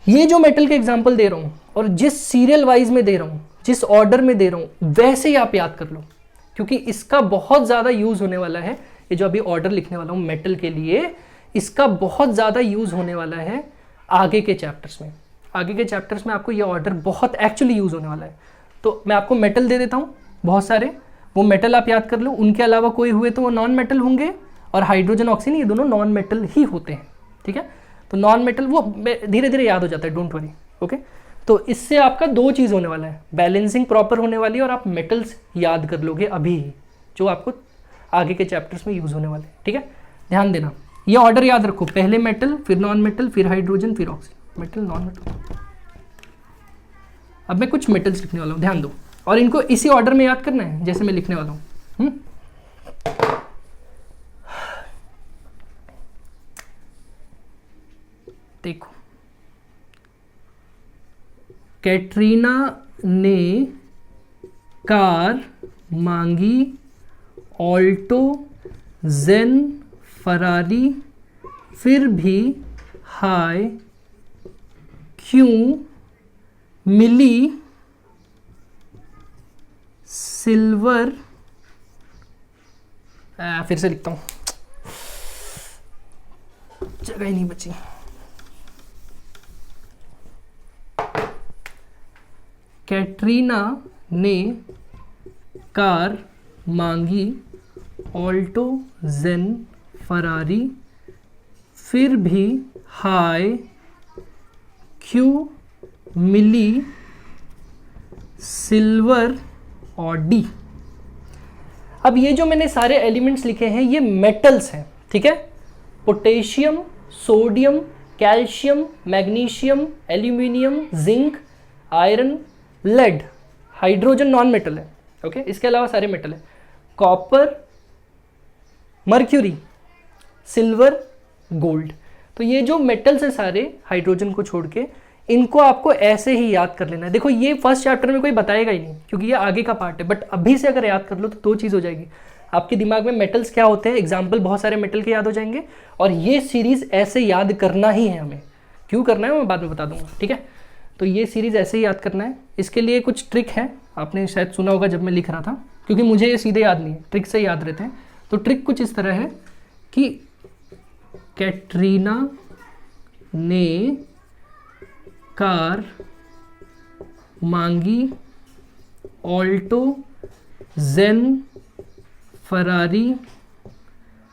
ये जो मेटल के एग्जाम्पल दे रहा हूँ और जिस सीरियल वाइज में दे रहा हूँ, जिस ऑर्डर में दे रहा हूँ, वैसे ही आप याद कर लो, क्योंकि इसका बहुत ज़्यादा यूज़ होने वाला है। ये जो अभी ऑर्डर लिखने वाला हूँ मेटल के लिए, इसका बहुत ज़्यादा यूज़ होने वाला है आगे के चैप्टर्स में। आगे के चैप्टर्स में आपको ये ऑर्डर बहुत एक्चुअली यूज़ होने वाला है। तो मैं आपको मेटल दे देता हूँ बहुत सारे, वो मेटल आप याद कर लो। उनके अलावा कोई हुए तो वो नॉन मेटल होंगे, और हाइड्रोजन ऑक्सीजन ये दोनों नॉन मेटल ही होते हैं, ठीक है। तो नॉन मेटल वो धीरे धीरे याद हो जाता है, डोंट वरी, ओके। तो इससे आपका 2 चीज़ होने वाला है, बैलेंसिंग प्रॉपर होने वाली है, और आप मेटल्स याद कर लोगे अभी ही, जो आपको आगे के चैप्टर्स में यूज़ होने वाले हैं, ठीक है। ध्यान देना, ये ऑर्डर याद रखो, पहले मेटल, फिर नॉन मेटल, फिर हाइड्रोजन, फिर ऑक्सीजन, मेटल नॉन मेटल। अब मैं कुछ मेटल्स लिखने वाला हूँ, ध्यान दो, और इनको इसी ऑर्डर में याद करना है जैसे मैं लिखने वाला हूँ। देखो, कैटरीना ने कार मांगी, ऑल्टो, जेन, फरारी, फिर भी हाय क्यों मिली सिल्वर, फिर से लिखता हूं, जगह ही नहीं बची। कैटरीना ने कार मांगी, ऑल्टो, जेन, फरारी, फिर भी हाय क्यों मिली सिल्वर और डी। अब ये जो मैंने सारे एलिमेंट्स लिखे हैं ये मेटल्स हैं, ठीक है। Potassium, sodium, calcium, magnesium, aluminium, zinc, iron, lead, hydrogen non metal है, ओके। इसके अलावा सारे मेटल है, कॉपर, मर्क्यूरी, सिल्वर, गोल्ड। तो ये जो मेटल्स हैं सारे, हाइड्रोजन को छोड़ के, इनको आपको ऐसे ही याद कर लेना है। देखो ये फर्स्ट चैप्टर में कोई बताएगा ही नहीं, क्योंकि ये आगे का पार्ट है, बट अभी से अगर याद कर लो तो 2 चीज़ हो जाएगी आपके दिमाग में। मेटल्स क्या होते हैं, एग्जाम्पल बहुत सारे मेटल के याद हो जाएंगे, और ये सीरीज ऐसे याद करना ही है हमें। क्यों करना है मैं बाद में बता दूंगा, ठीक है। तो ये सीरीज ऐसे ही याद करना है। इसके लिए कुछ ट्रिक है, आपने शायद सुना होगा जब मैं लिख रहा था, क्योंकि मुझे ये सीधे याद नहीं है, ट्रिक से याद रहते हैं। तो ट्रिक कुछ इस तरह है कि कैटरीना ने कार मांगी, ऑल्टो, जेन, फरारी,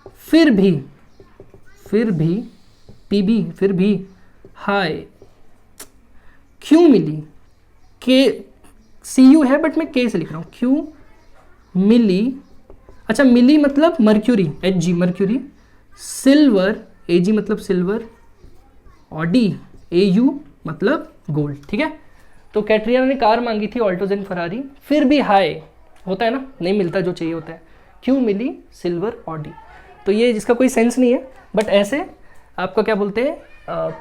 फिर भी पीबी, फिर भी हाय क्यों मिली। के सी यू है बट मैं के से लिख रहा हूँ, क्यों मिली। अच्छा, मिली मतलब mercury, H G mercury, silver, A G मतलब सिल्वर, ऑडी, ए यू मतलब गोल्ड। ठीक है, तो कैटरीना ने कार मांगी थी, ऑल्टो, जेन, फरारी, फिर भी हाय, होता है ना, नहीं मिलता जो चाहिए होता है, क्यों मिली सिल्वर, ऑडी। तो ये जिसका कोई सेंस नहीं है, बट ऐसे आपका क्या बोलते हैं,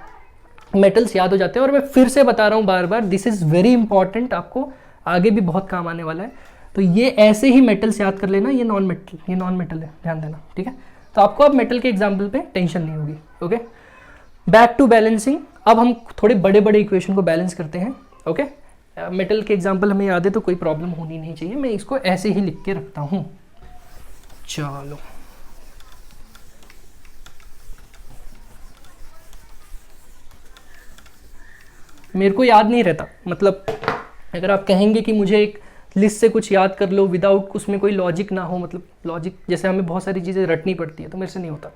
मेटल्स याद हो जाते हैं। और मैं फिर से बता रहा हूँ बार बार, दिस इज़ वेरी इंपॉर्टेंट, आपको आगे भी बहुत काम आने वाला है। तो ये ऐसे ही मेटल्स याद कर लेना, ये नॉन मेटल है, ध्यान देना। ठीक है, तो आपको अब मेटल के एग्जाम्पल पे टेंशन नहीं होगी। Okay, back to balancing. अब हम थोड़े बड़े बड़े इक्वेशन को बैलेंस करते हैं। ओके, मेटल के एग्जाम्पल हमें याद है तो कोई प्रॉब्लम होनी नहीं चाहिए, मैं इसको ऐसे ही लिख के रखता हूँ। चलो, मेरे को याद नहीं रहता, मतलब अगर आप कहेंगे कि मुझे एक लिस्ट से कुछ याद कर लो विदाउट उसमें कोई लॉजिक ना हो, मतलब लॉजिक जैसे हमें बहुत सारी चीज़ें रटनी पड़ती है, तो मेरे से नहीं होता।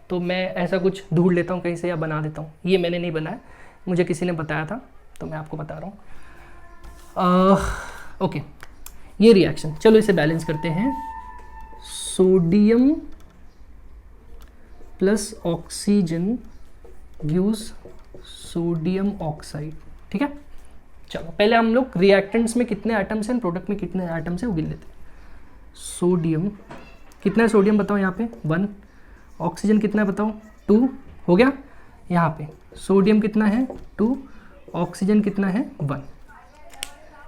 तो मैं ऐसा कुछ ढूंढ लेता हूँ कहीं से या बना देता हूँ। ये मैंने नहीं बनाया, मुझे किसी ने बताया था, तो मैं आपको बता रहा हूँ। ओके, ये रिएक्शन, चलो इसे बैलेंस करते हैं। Sodium plus oxygen gives sodium oxide. ठीक है, चलो पहले हम लोग रिएक्टेंट्स में कितने एटम्स हैं, प्रोडक्ट में कितने एटम्स हैं वो गिन लेते हैं। सोडियम, कितना है सोडियम बताओ यहाँ पे, 1। ऑक्सीजन कितना है बताओ, 2 हो गया। यहाँ पे सोडियम कितना है, 2, ऑक्सीजन कितना है, 1।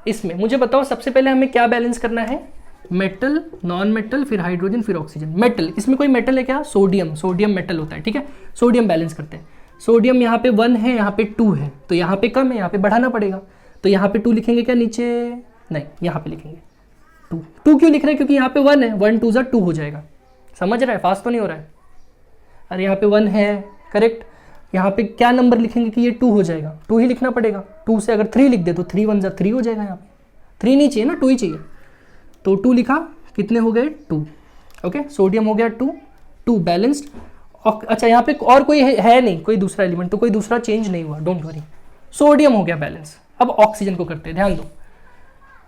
इसमें मुझे बताओ सबसे पहले हमें क्या बैलेंस करना है, मेटल, नॉन मेटल, फिर हाइड्रोजन, फिर ऑक्सीजन। मेटल, इसमें कोई मेटल है क्या, सोडियम, सोडियम मेटल होता है। ठीक है, सोडियम बैलेंस करते हैं। सोडियम यहाँ पे 1 है, यहाँ पे 2 है, तो यहाँ पे कम है, यहाँ पे बढ़ाना पड़ेगा। तो यहाँ पे 2 लिखेंगे क्या नीचे, नहीं यहाँ पे लिखेंगे 2। 2 क्यों लिख रहे हैं, क्योंकि यहाँ पे 1 है, 1 2 2 हो जाएगा। समझ रहा है, फास्ट तो नहीं हो रहा है। अरे यहाँ पे 1 है, करेक्ट। यहाँ पे क्या नंबर लिखेंगे कि ये 2 हो जाएगा, 2 ही लिखना पड़ेगा। 2 से अगर 3 लिख दे तो 3 1 3 हो जाएगा। यहाँ पे 3 नहीं चाहिए ना, 2 ही चाहिए, तो 2 लिखा, कितने हो गए, 2। ओके, सोडियम हो गया 2 बैलेंस्ड। अच्छा, यहाँ पे और कोई है नहीं, कोई दूसरा एलिमेंट, तो कोई दूसरा चेंज नहीं हुआ, डोंट वरी। सोडियम हो गया बैलेंस। अब ऑक्सीजन को करते हैं, ध्यान दो।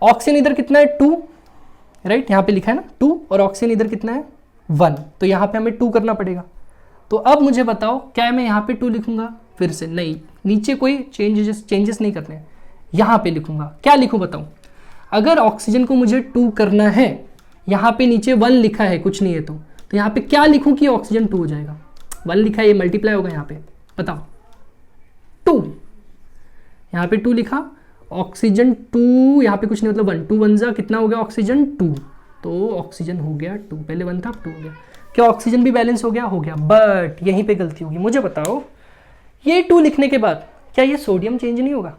ऑक्सीजन इधर कितना है, 2, राइट, यहाँ पे लिखा है ना 2, और ऑक्सीजन इधर कितना है, 1, तो यहाँ पे हमें 2 करना पड़ेगा। तो अब मुझे बताओ, क्या मैं यहाँ पे 2 लिखूंगा, फिर से नहीं, नीचे कोई चेंजेस नहीं करने हैं, यहाँ पे लिखूंगा। क्या लिखूं बताऊं, अगर ऑक्सीजन को मुझे 2 करना है, यहाँ पे नीचे 1 लिखा है, कुछ नहीं है, तो यहाँ पे क्या लिखूं कि ऑक्सीजन 2 हो जाएगा। 1 लिखा है, ये मल्टीप्लाई होगा यहाँ पे, बताओ 2, यहाँ पे 2 लिखा, ऑक्सीजन 2, यहाँ पे कुछ नहीं, मतलब 1 2 1 जा कितना हो गया, ऑक्सीजन 2, तो ऑक्सीजन हो गया 2, पहले 1 था 2 हो गया। क्या ऑक्सीजन भी बैलेंस हो गया, हो गया। बट यहीं पे गलती होगी, मुझे बताओ, ये 2 लिखने के बाद क्या ये सोडियम चेंज नहीं होगा,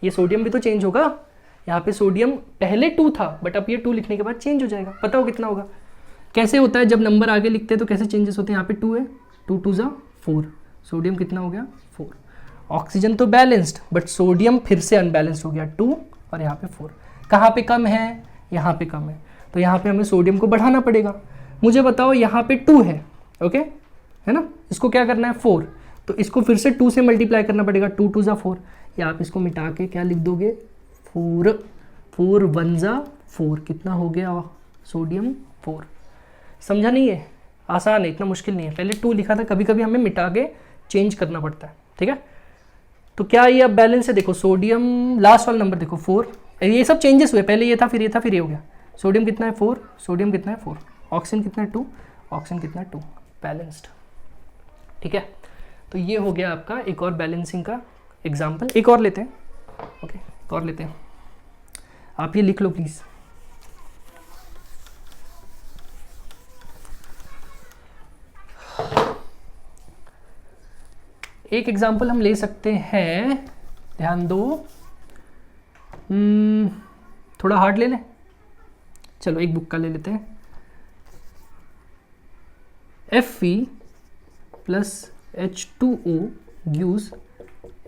ये सोडियम भी तो चेंज होगा। यहाँ पे सोडियम पहले 2 था, बट अब ये 2 लिखने के बाद चेंज हो जाएगा। बताओ कितना होगा, कैसे होता है जब नंबर आगे लिखते हैं तो कैसे चेंजेस होते हैं। यहाँ पे 2 है, 2 2 जा 4, सोडियम कितना हो गया, 4। ऑक्सीजन तो बैलेंस्ड, बट सोडियम फिर से अनबैलेंस्ड हो गया, 2, और यहाँ पे 4। कहाँ पे कम है, यहाँ पे कम है, तो यहाँ पे हमें सोडियम को बढ़ाना पड़ेगा। मुझे बताओ, यहाँ पे 2 है, ओके है ना, इसको क्या करना है, 4, तो इसको फिर से 2 से मल्टीप्लाई करना पड़ेगा, 2 2 जा 4, या आप इसको मिटा के क्या लिख दोगे, 4 4 1 जा 4, कितना हो गया सोडियम, 4। समझा नहीं है, आसान है, इतना मुश्किल नहीं है। पहले 2 लिखा था, कभी कभी हमें मिटा के चेंज करना पड़ता है, ठीक है। तो क्या ये अब बैलेंस है, देखो सोडियम, लास्ट वाला नंबर देखो 4, ये सब चेंजेस हुए, पहले ये था, फिर ये था, फिर ये हो गया। सोडियम कितना है, 4, सोडियम कितना है, 4, ऑक्सीजन कितना है, 2, ऑक्सीजन कितना है, 2, बैलेंस्ड, ठीक है। तो ये हो गया आपका एक और बैलेंसिंग का एग्जाम्पल। एक और लेते हैं, ओके, एक और लेते हैं, आप ये लिख लो प्लीज़। एक एग्जाम्पल हम ले सकते हैं, ध्यान दो, थोड़ा हार्ड ले लें, चलो एक बुक का ले लेते हैं। Fe plus H2O gives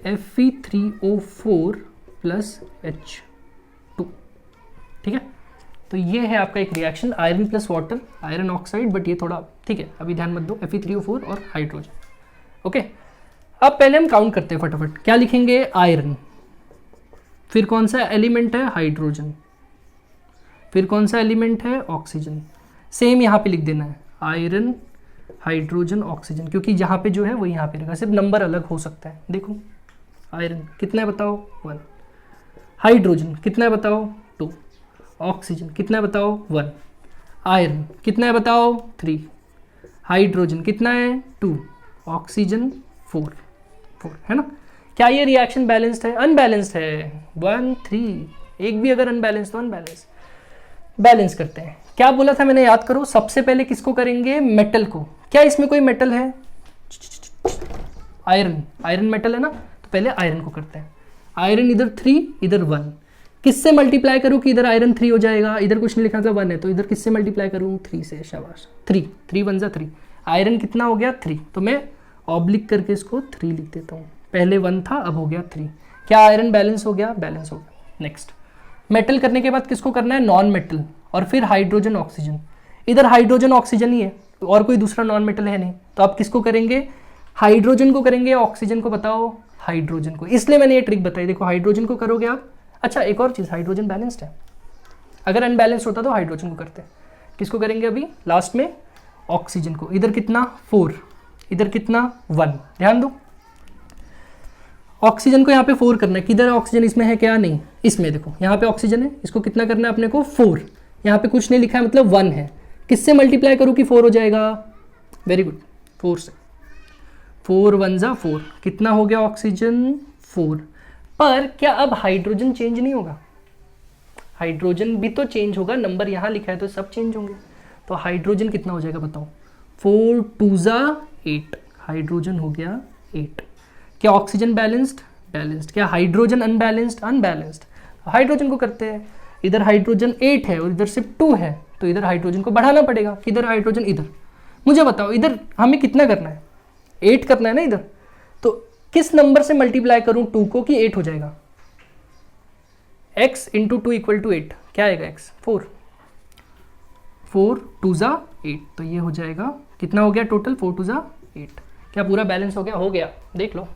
Fe3O4 plus H2, ठीक है। तो ये है आपका एक reaction, iron plus water, iron oxide, but ये थोड़ा ठीक है, अभी ध्यान मत दो, Fe3O4 और हाइड्रोजन। ओके, अब पहले हम काउंट करते हैं फटाफट। क्या लिखेंगे? आयरन, फिर कौन सा एलिमेंट है? हाइड्रोजन, फिर कौन सा एलिमेंट है? ऑक्सीजन। सेम यहाँ पे लिख देना है, आयरन हाइड्रोजन ऑक्सीजन, क्योंकि जहाँ पे जो है वो यहाँ पे रहेगा, सिर्फ नंबर अलग हो सकता है। देखो आयरन कितना है बताओ? 1। हाइड्रोजन कितना है बताओ? 2। ऑक्सीजन कितना है बताओ? 1। आयरन कितना है बताओ? 3। हाइड्रोजन कितना है? 2। ऑक्सीजन 4 है ना। क्या ये रिएक्शन बैलेंस्ड है? अनबैलेंस्ड है। 1 3, एक भी अगर अनबैलेंस तो अनबैलेंस। बैलेंस करते हैं। क्या बोला था मैंने, याद करो। सबसे पहले किसको करेंगे? मेटल को। क्या इसमें कोई मेटल है? आयरन, आयरन मेटल है ना, तो पहले आयरन को करते हैं। आयरन इधर 3, इधर 1। किससे मल्टीप्लाई करूं कि इधर आयरन 3 हो जाएगा? इधर कुछ नहीं लिखा था 1 है, तो इधर किससे मल्टीप्लाई करूं? 3 से। शाबाश, 3 3 1 जा 3। आयरन कितना हो गया? 3। तो मैं ऑब्लिक करके इसको 3 लिख देता हूँ। पहले 1 था, अब हो गया 3। क्या आयरन बैलेंस हो गया? बैलेंस हो गया। नेक्स्ट, मेटल करने के बाद किसको करना है? नॉन मेटल, और फिर हाइड्रोजन ऑक्सीजन। इधर हाइड्रोजन ऑक्सीजन ही है, और कोई दूसरा नॉन मेटल है नहीं, तो आप किसको करेंगे? हाइड्रोजन को करेंगे या ऑक्सीजन को? बताओ। हाइड्रोजन को, इसलिए मैंने ये ट्रिक बताई। देखो हाइड्रोजन को करोगे आप। अच्छा एक और चीज़, हाइड्रोजन बैलेंस्ड है, अगर अनबैलेंस्ड होता तो हाइड्रोजन को करते। किसको करेंगे अभी लास्ट में? ऑक्सीजन को। इधर कितना? 4, इधर कितना? 1। ध्यान दो, ऑक्सीजन को यहाँ पे 4 करना है। किधर ऑक्सीजन? इसमें है क्या? नहीं, इसमें देखो यहाँ पे ऑक्सीजन है। इसको कितना करना है अपने को? 4। यहाँ पे कुछ नहीं लिखा है, मतलब 1 है। किससे मल्टीप्लाई करूँ कि 4 हो जाएगा? वेरी गुड, 4 से। 4 1 जा 4, कितना हो गया ऑक्सीजन? 4। पर क्या अब हाइड्रोजन चेंज नहीं होगा? हाइड्रोजन भी तो चेंज होगा, नंबर यहाँ लिखा है तो सब चेंज होंगे। तो हाइड्रोजन कितना हो जाएगा बताओ? 4 2 जा 8, हाइड्रोजन हो गया 8। क्या ऑक्सीजन बैलेंस्ड? बैलेंस्ड। क्या हाइड्रोजन अनबैलेंस्ड? अनबैलेंस्ड। हाइड्रोजन को करते हैं। इधर हाइड्रोजन 8 है और इधर सिर्फ 2 है, तो इधर हाइड्रोजन को बढ़ाना पड़ेगा। किधर हाइड्रोजन? इधर। मुझे बताओ इधर हमें कितना करना है? 8 करना है ना इधर, तो किस नंबर से मल्टीप्लाई करूं 2 को कि 8 हो जाएगा? x into 2 equal to 8। क्या आएगा x? 4। 4 2 जा 8, तो ये हो जाएगा कितना हो गया टोटल? 4 2 जा 8। क्या पूरा बैलेंस हो गया? हो गया, देख लो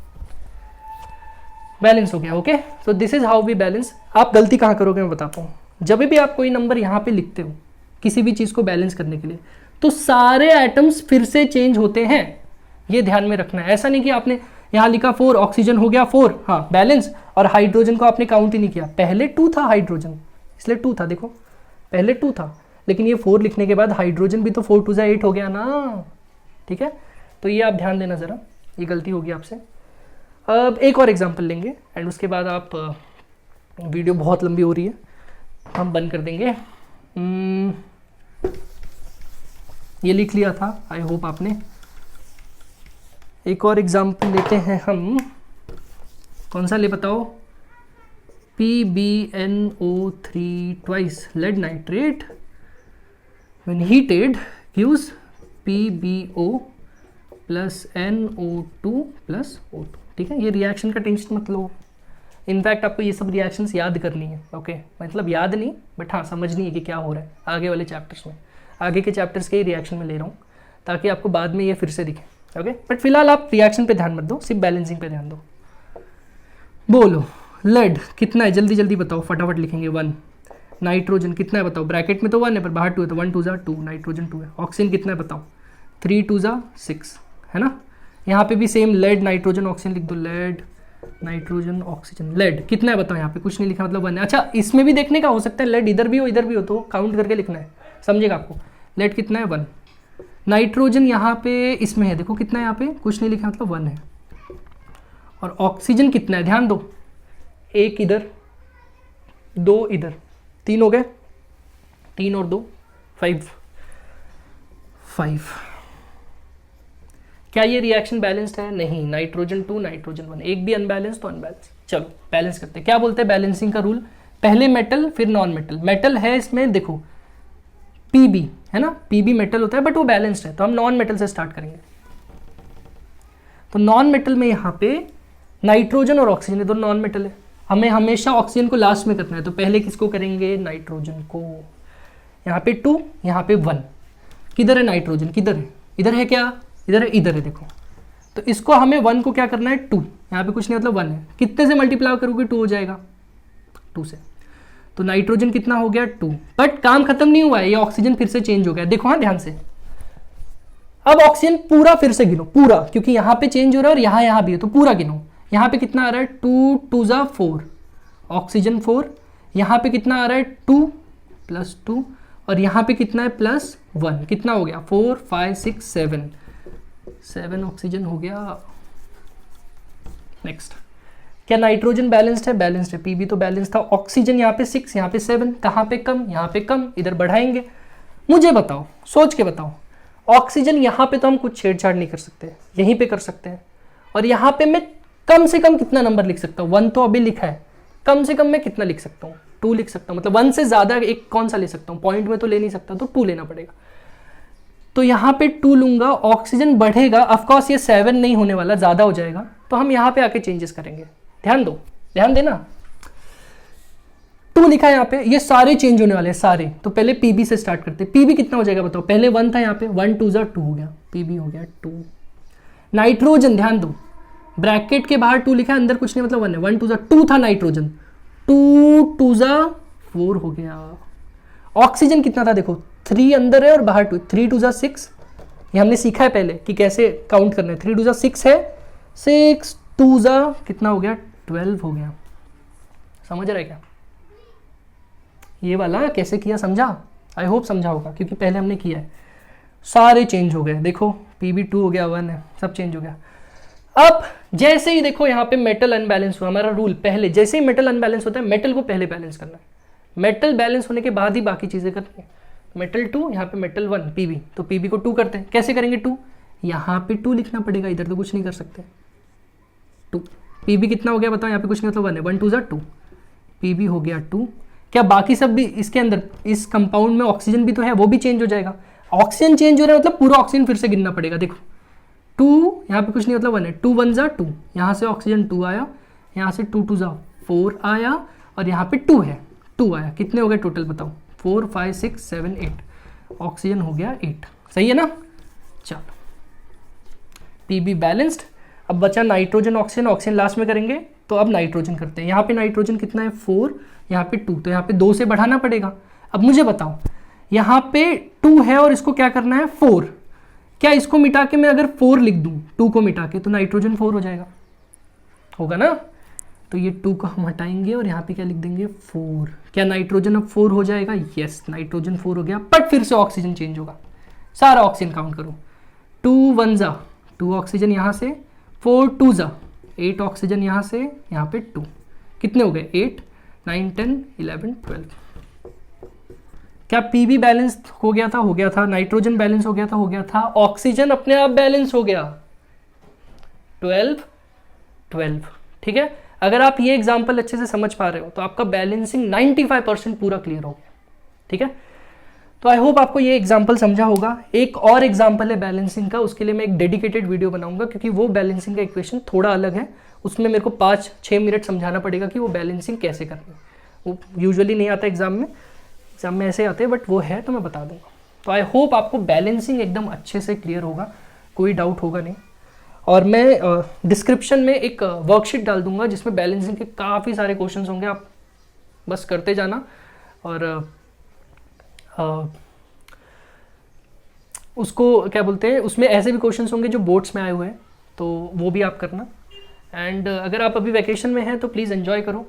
बैलेंस हो गया। ओके, तो this is how we balance. आप गलती कहाँ करोगे मैं बताता हूँ। जब भी आप कोई नंबर यहाँ पे लिखते हो किसी भी चीज़ को बैलेंस करने के लिए, तो सारे एटम्स फिर से चेंज होते हैं, ये ध्यान में रखना है। ऐसा नहीं कि आपने यहाँ लिखा 4, ऑक्सीजन हो गया 4, हाँ बैलेंस, और हाइड्रोजन को आपने काउंट ही नहीं किया। पहले 2 था हाइड्रोजन, इसलिए 2 था। देखो पहले 2 था, लेकिन ये 4 लिखने के बाद हाइड्रोजन भी तो 4 2 8 हो गया ना, ठीक है। तो ये आप ध्यान देना ज़रा, ये गलती होगी आपसे। अब एक और एग्जांपल लेंगे एंड उसके बाद आप, वीडियो बहुत लंबी हो रही है, हम बंद कर देंगे। ये लिख लिया था, आई होप आपने। एक और एग्जांपल लेते हैं हम, कौन सा ले बताओ? PbNO3 twice lead nitrate when heated gives PbO plus NO2 plus O2, ठीक है। ये रिएक्शन का टेंशन मत लो, इनफैक्ट आपको ये सब रिएक्शंस याद करनी है। ओके, मतलब याद नहीं, बट हाँ समझनी है कि क्या हो रहा है आगे वाले चैप्टर्स में। आगे के चैप्टर्स के ही रिएक्शन में ले रहा हूँ ताकि आपको बाद में ये फिर से दिखे। ओके, बट फिलहाल आप रिएक्शन पे ध्यान मत दो, सिर्फ बैलेंसिंग पे ध्यान दो। बोलो लेड कितना है? जल्दी जल्दी बताओ, फटाफट लिखेंगे। 1। नाइट्रोजन कितना है बताओ? ब्रैकेट में तो 1 है पर बाहर 2 है, तो 1 2 जा 2, नाइट्रोजन 2 है। ऑक्सीजन कितना है बताओ? 3 2 जा 6, है ना। यहाँ पे भी सेम लेड नाइट्रोजन ऑक्सीजन लिख दो, लेड नाइट्रोजन ऑक्सीजन। लेड कितना है बताओ? यहाँ पे कुछ नहीं लिखा, मतलब 1 है। अच्छा इसमें भी देखने का हो सकता है लेड इधर भी हो इधर भी हो, तो काउंट करके लिखना है, समझेगा आपको। लेड कितना है? 1। नाइट्रोजन यहाँ पे इसमें है, देखो कितना है, यहाँ पे कुछ नहीं लिखा, मतलब 1 है। और ऑक्सीजन कितना है? ध्यान दो, 1 इधर 2 इधर, 3 हो गए, 3 और 2 5। क्या ये रिएक्शन बैलेंस्ड है? नहीं, नाइट्रोजन 2 नाइट्रोजन 1, एक भी अनबैलेंस तो अनबैलेंस। चलो बैलेंस करते हैं। क्या बोलते हैं बैलेंसिंग का रूल? पहले मेटल फिर नॉन मेटल। मेटल है इसमें देखो पीबी है ना, पीबी मेटल होता है बट वो बैलेंस्ड है, तो हम नॉन मेटल से स्टार्ट करेंगे। तो नॉन मेटल में यहाँ पे नाइट्रोजन और ऑक्सीजन, ये दोनों नॉन मेटल है, हमें हमेशा ऑक्सीजन को लास्ट में करना है, तो पहले किसको करेंगे, नाइट्रोजन को। यहाँ पे 2, यहाँ पे 1, किधर है नाइट्रोजन, किधर है, इधर है क्या, इधर है, इधर है देखो। तो इसको हमें 1 को क्या करना है 2, यहाँ पे कुछ नहीं मतलब 1 है, कितने से मल्टीप्लाई करोगे 2 हो जाएगा, 2 से। तो नाइट्रोजन कितना हो गया 2, बट काम खत्म नहीं हुआ है, ये ऑक्सीजन फिर से चेंज हो गया, देखो हाँ ध्यान से। अब ऑक्सीजन पूरा फिर से गिनो, पूरा, क्योंकि यहाँ पे चेंज हो रहा है और यहाँ भी है, तो पूरा गिनो। यहाँ पे कितना आ रहा है 2 2 जा 4, ऑक्सीजन 4, यहाँ पे कितना आ रहा है 2 + 2, और यहाँ पे कितना है +1, कितना हो गया 4 5 6 7 ऑक्सीजन हो गया। नेक्स्ट, क्या नाइट्रोजन बैलेंस्ड है, बैलेंस्ड है, पीबी तो बैलेंस था। ऑक्सीजन यहाँ पे 6, यहाँ पे 7, कहाँ पे कम, यहाँ पे कम, इधर बढ़ाएंगे। मुझे बताओ, सोच के बताओ, ऑक्सीजन यहाँ पे तो हम कुछ छेड़छाड़ नहीं कर सकते, यहीं पे कर सकते हैं, और यहाँ पे मैं कम से कम कितना नंबर लिख सकता हूँ, 1 तो अभी लिखा है, कम से कम मैं कितना लिख सकता हूँ, 2 लिख सकता हूँ, मतलब 1 से ज़्यादा एक कौन सा ले सकता हूँ, पॉइंट में तो ले नहीं सकता, तो 2 लेना पड़ेगा। तो यहाँ पे 2 लूंगा, ऑक्सीजन बढ़ेगा, ऑफकोर्स ये 7 नहीं होने वाला, ज़्यादा हो जाएगा, तो हम यहाँ पे आके चेंजेस करेंगे। ध्यान दो, ध्यान देना, 2 लिखा है यहाँ पे, ये सारे चेंज होने वाले हैं सारे। तो पहले पीबी से स्टार्ट करते हैं, पीबी कितना हो जाएगा बताओ, पहले 1 था यहाँ पे, 1 2 जा 2 हो गया, पीबी हो गया 2। नाइट्रोजन ध्यान दो, ब्रैकेट के बाहर 2 लिखा है, अंदर कुछ नहीं मतलब 1 है, 1 2 जा 2 था नाइट्रोजन, 2 2 जा 4 हो गया। ऑक्सीजन कितना था देखो, 3 अंदर है और बाहर 2, 3 2 जा 6, ये हमने सीखा है पहले कि कैसे काउंट करना है, 3 2 जा 6 है, 6 2 जा कितना हो गया 12 हो गया। समझ रहे क्या, ये वाला कैसे किया समझा, आई होप समझा होगा, क्योंकि पहले हमने किया है। सारे चेंज हो गए, देखो पीबी 2 हो गया, 1 है, सब चेंज हो गया। अब जैसे ही देखो यहाँ पे मेटल अनबैलेंस हुआ, हमारा रूल पहले, जैसे ही मेटल अनबैलेंस होता है मेटल को पहले बैलेंस करना है, मेटल बैलेंस होने के बाद ही बाकी चीजें करनी है। मेटल 2, यहाँ पे मेटल 1 पीबी, तो पीबी को 2 करते हैं, कैसे करेंगे 2, यहाँ पे 2 लिखना पड़ेगा, इधर तो कुछ नहीं कर सकते, 2। पीबी कितना हो गया बताओ, यहाँ पे कुछ नहीं मतलब 1 है, 1 2 जा 2, पीबी हो गया 2। क्या बाकी सब भी इसके अंदर, इस कंपाउंड में ऑक्सीजन भी तो है, वो भी चेंज हो जाएगा। ऑक्सीजन चेंज हो रहा है मतलब पूरा ऑक्सीजन फिर से गिनना पड़ेगा, देखो 2 यहाँ पे कुछ नहीं मतलब 1 है, 2 1 जा 2, यहाँ से ऑक्सीजन 2 आया, यहाँ से 2 2 जा 4 आया, और यहाँ पे 2 है, 2 आया, कितने हो गए टोटल बताओ, 4 5 6 7 8, ऑक्सीजन हो गया 8, सही है ना। चलो पीबी बैलेंस्ड। अब बचा नाइट्रोजन ऑक्सीजन, ऑक्सीजन लास्ट में करेंगे, तो अब नाइट्रोजन करते हैं। यहाँ पे नाइट्रोजन कितना है 4, यहाँ पे 2, तो यहाँ पे 2 से बढ़ाना पड़ेगा। अब मुझे बताओ, यहाँ पे 2 है और इसको क्या करना है 4, क्या इसको मिटा के मैं अगर 4 लिख दूं, 2 को मिटा के, तो नाइट्रोजन 4 हो जाएगा, होगा ना। तो ये 2 को हम हटाएंगे और यहाँ पे क्या लिख देंगे 4। क्या नाइट्रोजन अब 4 हो जाएगा, यस नाइट्रोजन 4 हो गया, बट फिर से ऑक्सीजन चेंज होगा, सारा ऑक्सीजन काउंट करो, 2 1 जा 2 ऑक्सीजन यहाँ से, 4 2 जा 8 ऑक्सीजन यहाँ से, यहाँ पे 2, कितने हो गए 8 9 10 11 12। क्या पीबी बैलेंस हो गया था, हो गया था, नाइट्रोजन बैलेंस हो गया था, हो गया था, ऑक्सीजन अपने आप बैलेंस हो गया, 12 12। ठीक है, अगर आप ये एग्जांपल अच्छे से समझ पा रहे हो तो आपका बैलेंसिंग 95% पूरा क्लियर हो गया। ठीक है, तो आई होप आपको ये एग्जांपल समझा होगा। एक और एग्जांपल है बैलेंसिंग का, उसके लिए मैं एक डेडिकेटेड वीडियो बनाऊंगा, क्योंकि वो बैलेंसिंग का इक्वेशन थोड़ा अलग है, उसमें मेरे को 5-6 मिनट समझाना पड़ेगा कि वो बैलेंसिंग कैसे करनी है। वो यूजुअली नहीं आता एग्जाम में ऐसे आते हैं, बट वो है तो मैं बता दूंगा। तो आई होप आपको बैलेंसिंग एकदम अच्छे से क्लियर होगा, कोई डाउट होगा नहीं। और मैं डिस्क्रिप्शन में एक वर्कशीट डाल दूंगा जिसमें बैलेंसिंग के काफ़ी सारे क्वेश्चंस होंगे, आप बस करते जाना। और उसको क्या बोलते हैं, उसमें ऐसे भी क्वेश्चंस होंगे जो बोर्ड्स में आए हुए हैं, तो वो भी आप करना। एंड अगर आप अभी वैकेशन में हैं तो प्लीज़ एंजॉय करो,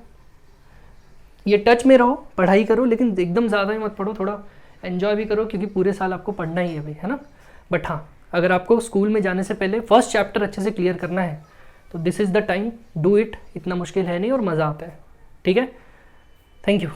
ये टच में रहो, पढ़ाई करो, लेकिन एकदम ज़्यादा ही मत पढ़ो, थोड़ा एंजॉय भी करो, क्योंकि पूरे साल आपको पढ़ना ही है भाई, है ना। बट हाँ, अगर आपको स्कूल में जाने से पहले फर्स्ट चैप्टर अच्छे से क्लियर करना है तो this is the time, do it, इतना मुश्किल है नहीं और मज़ा आता है। ठीक है, थैंक यू।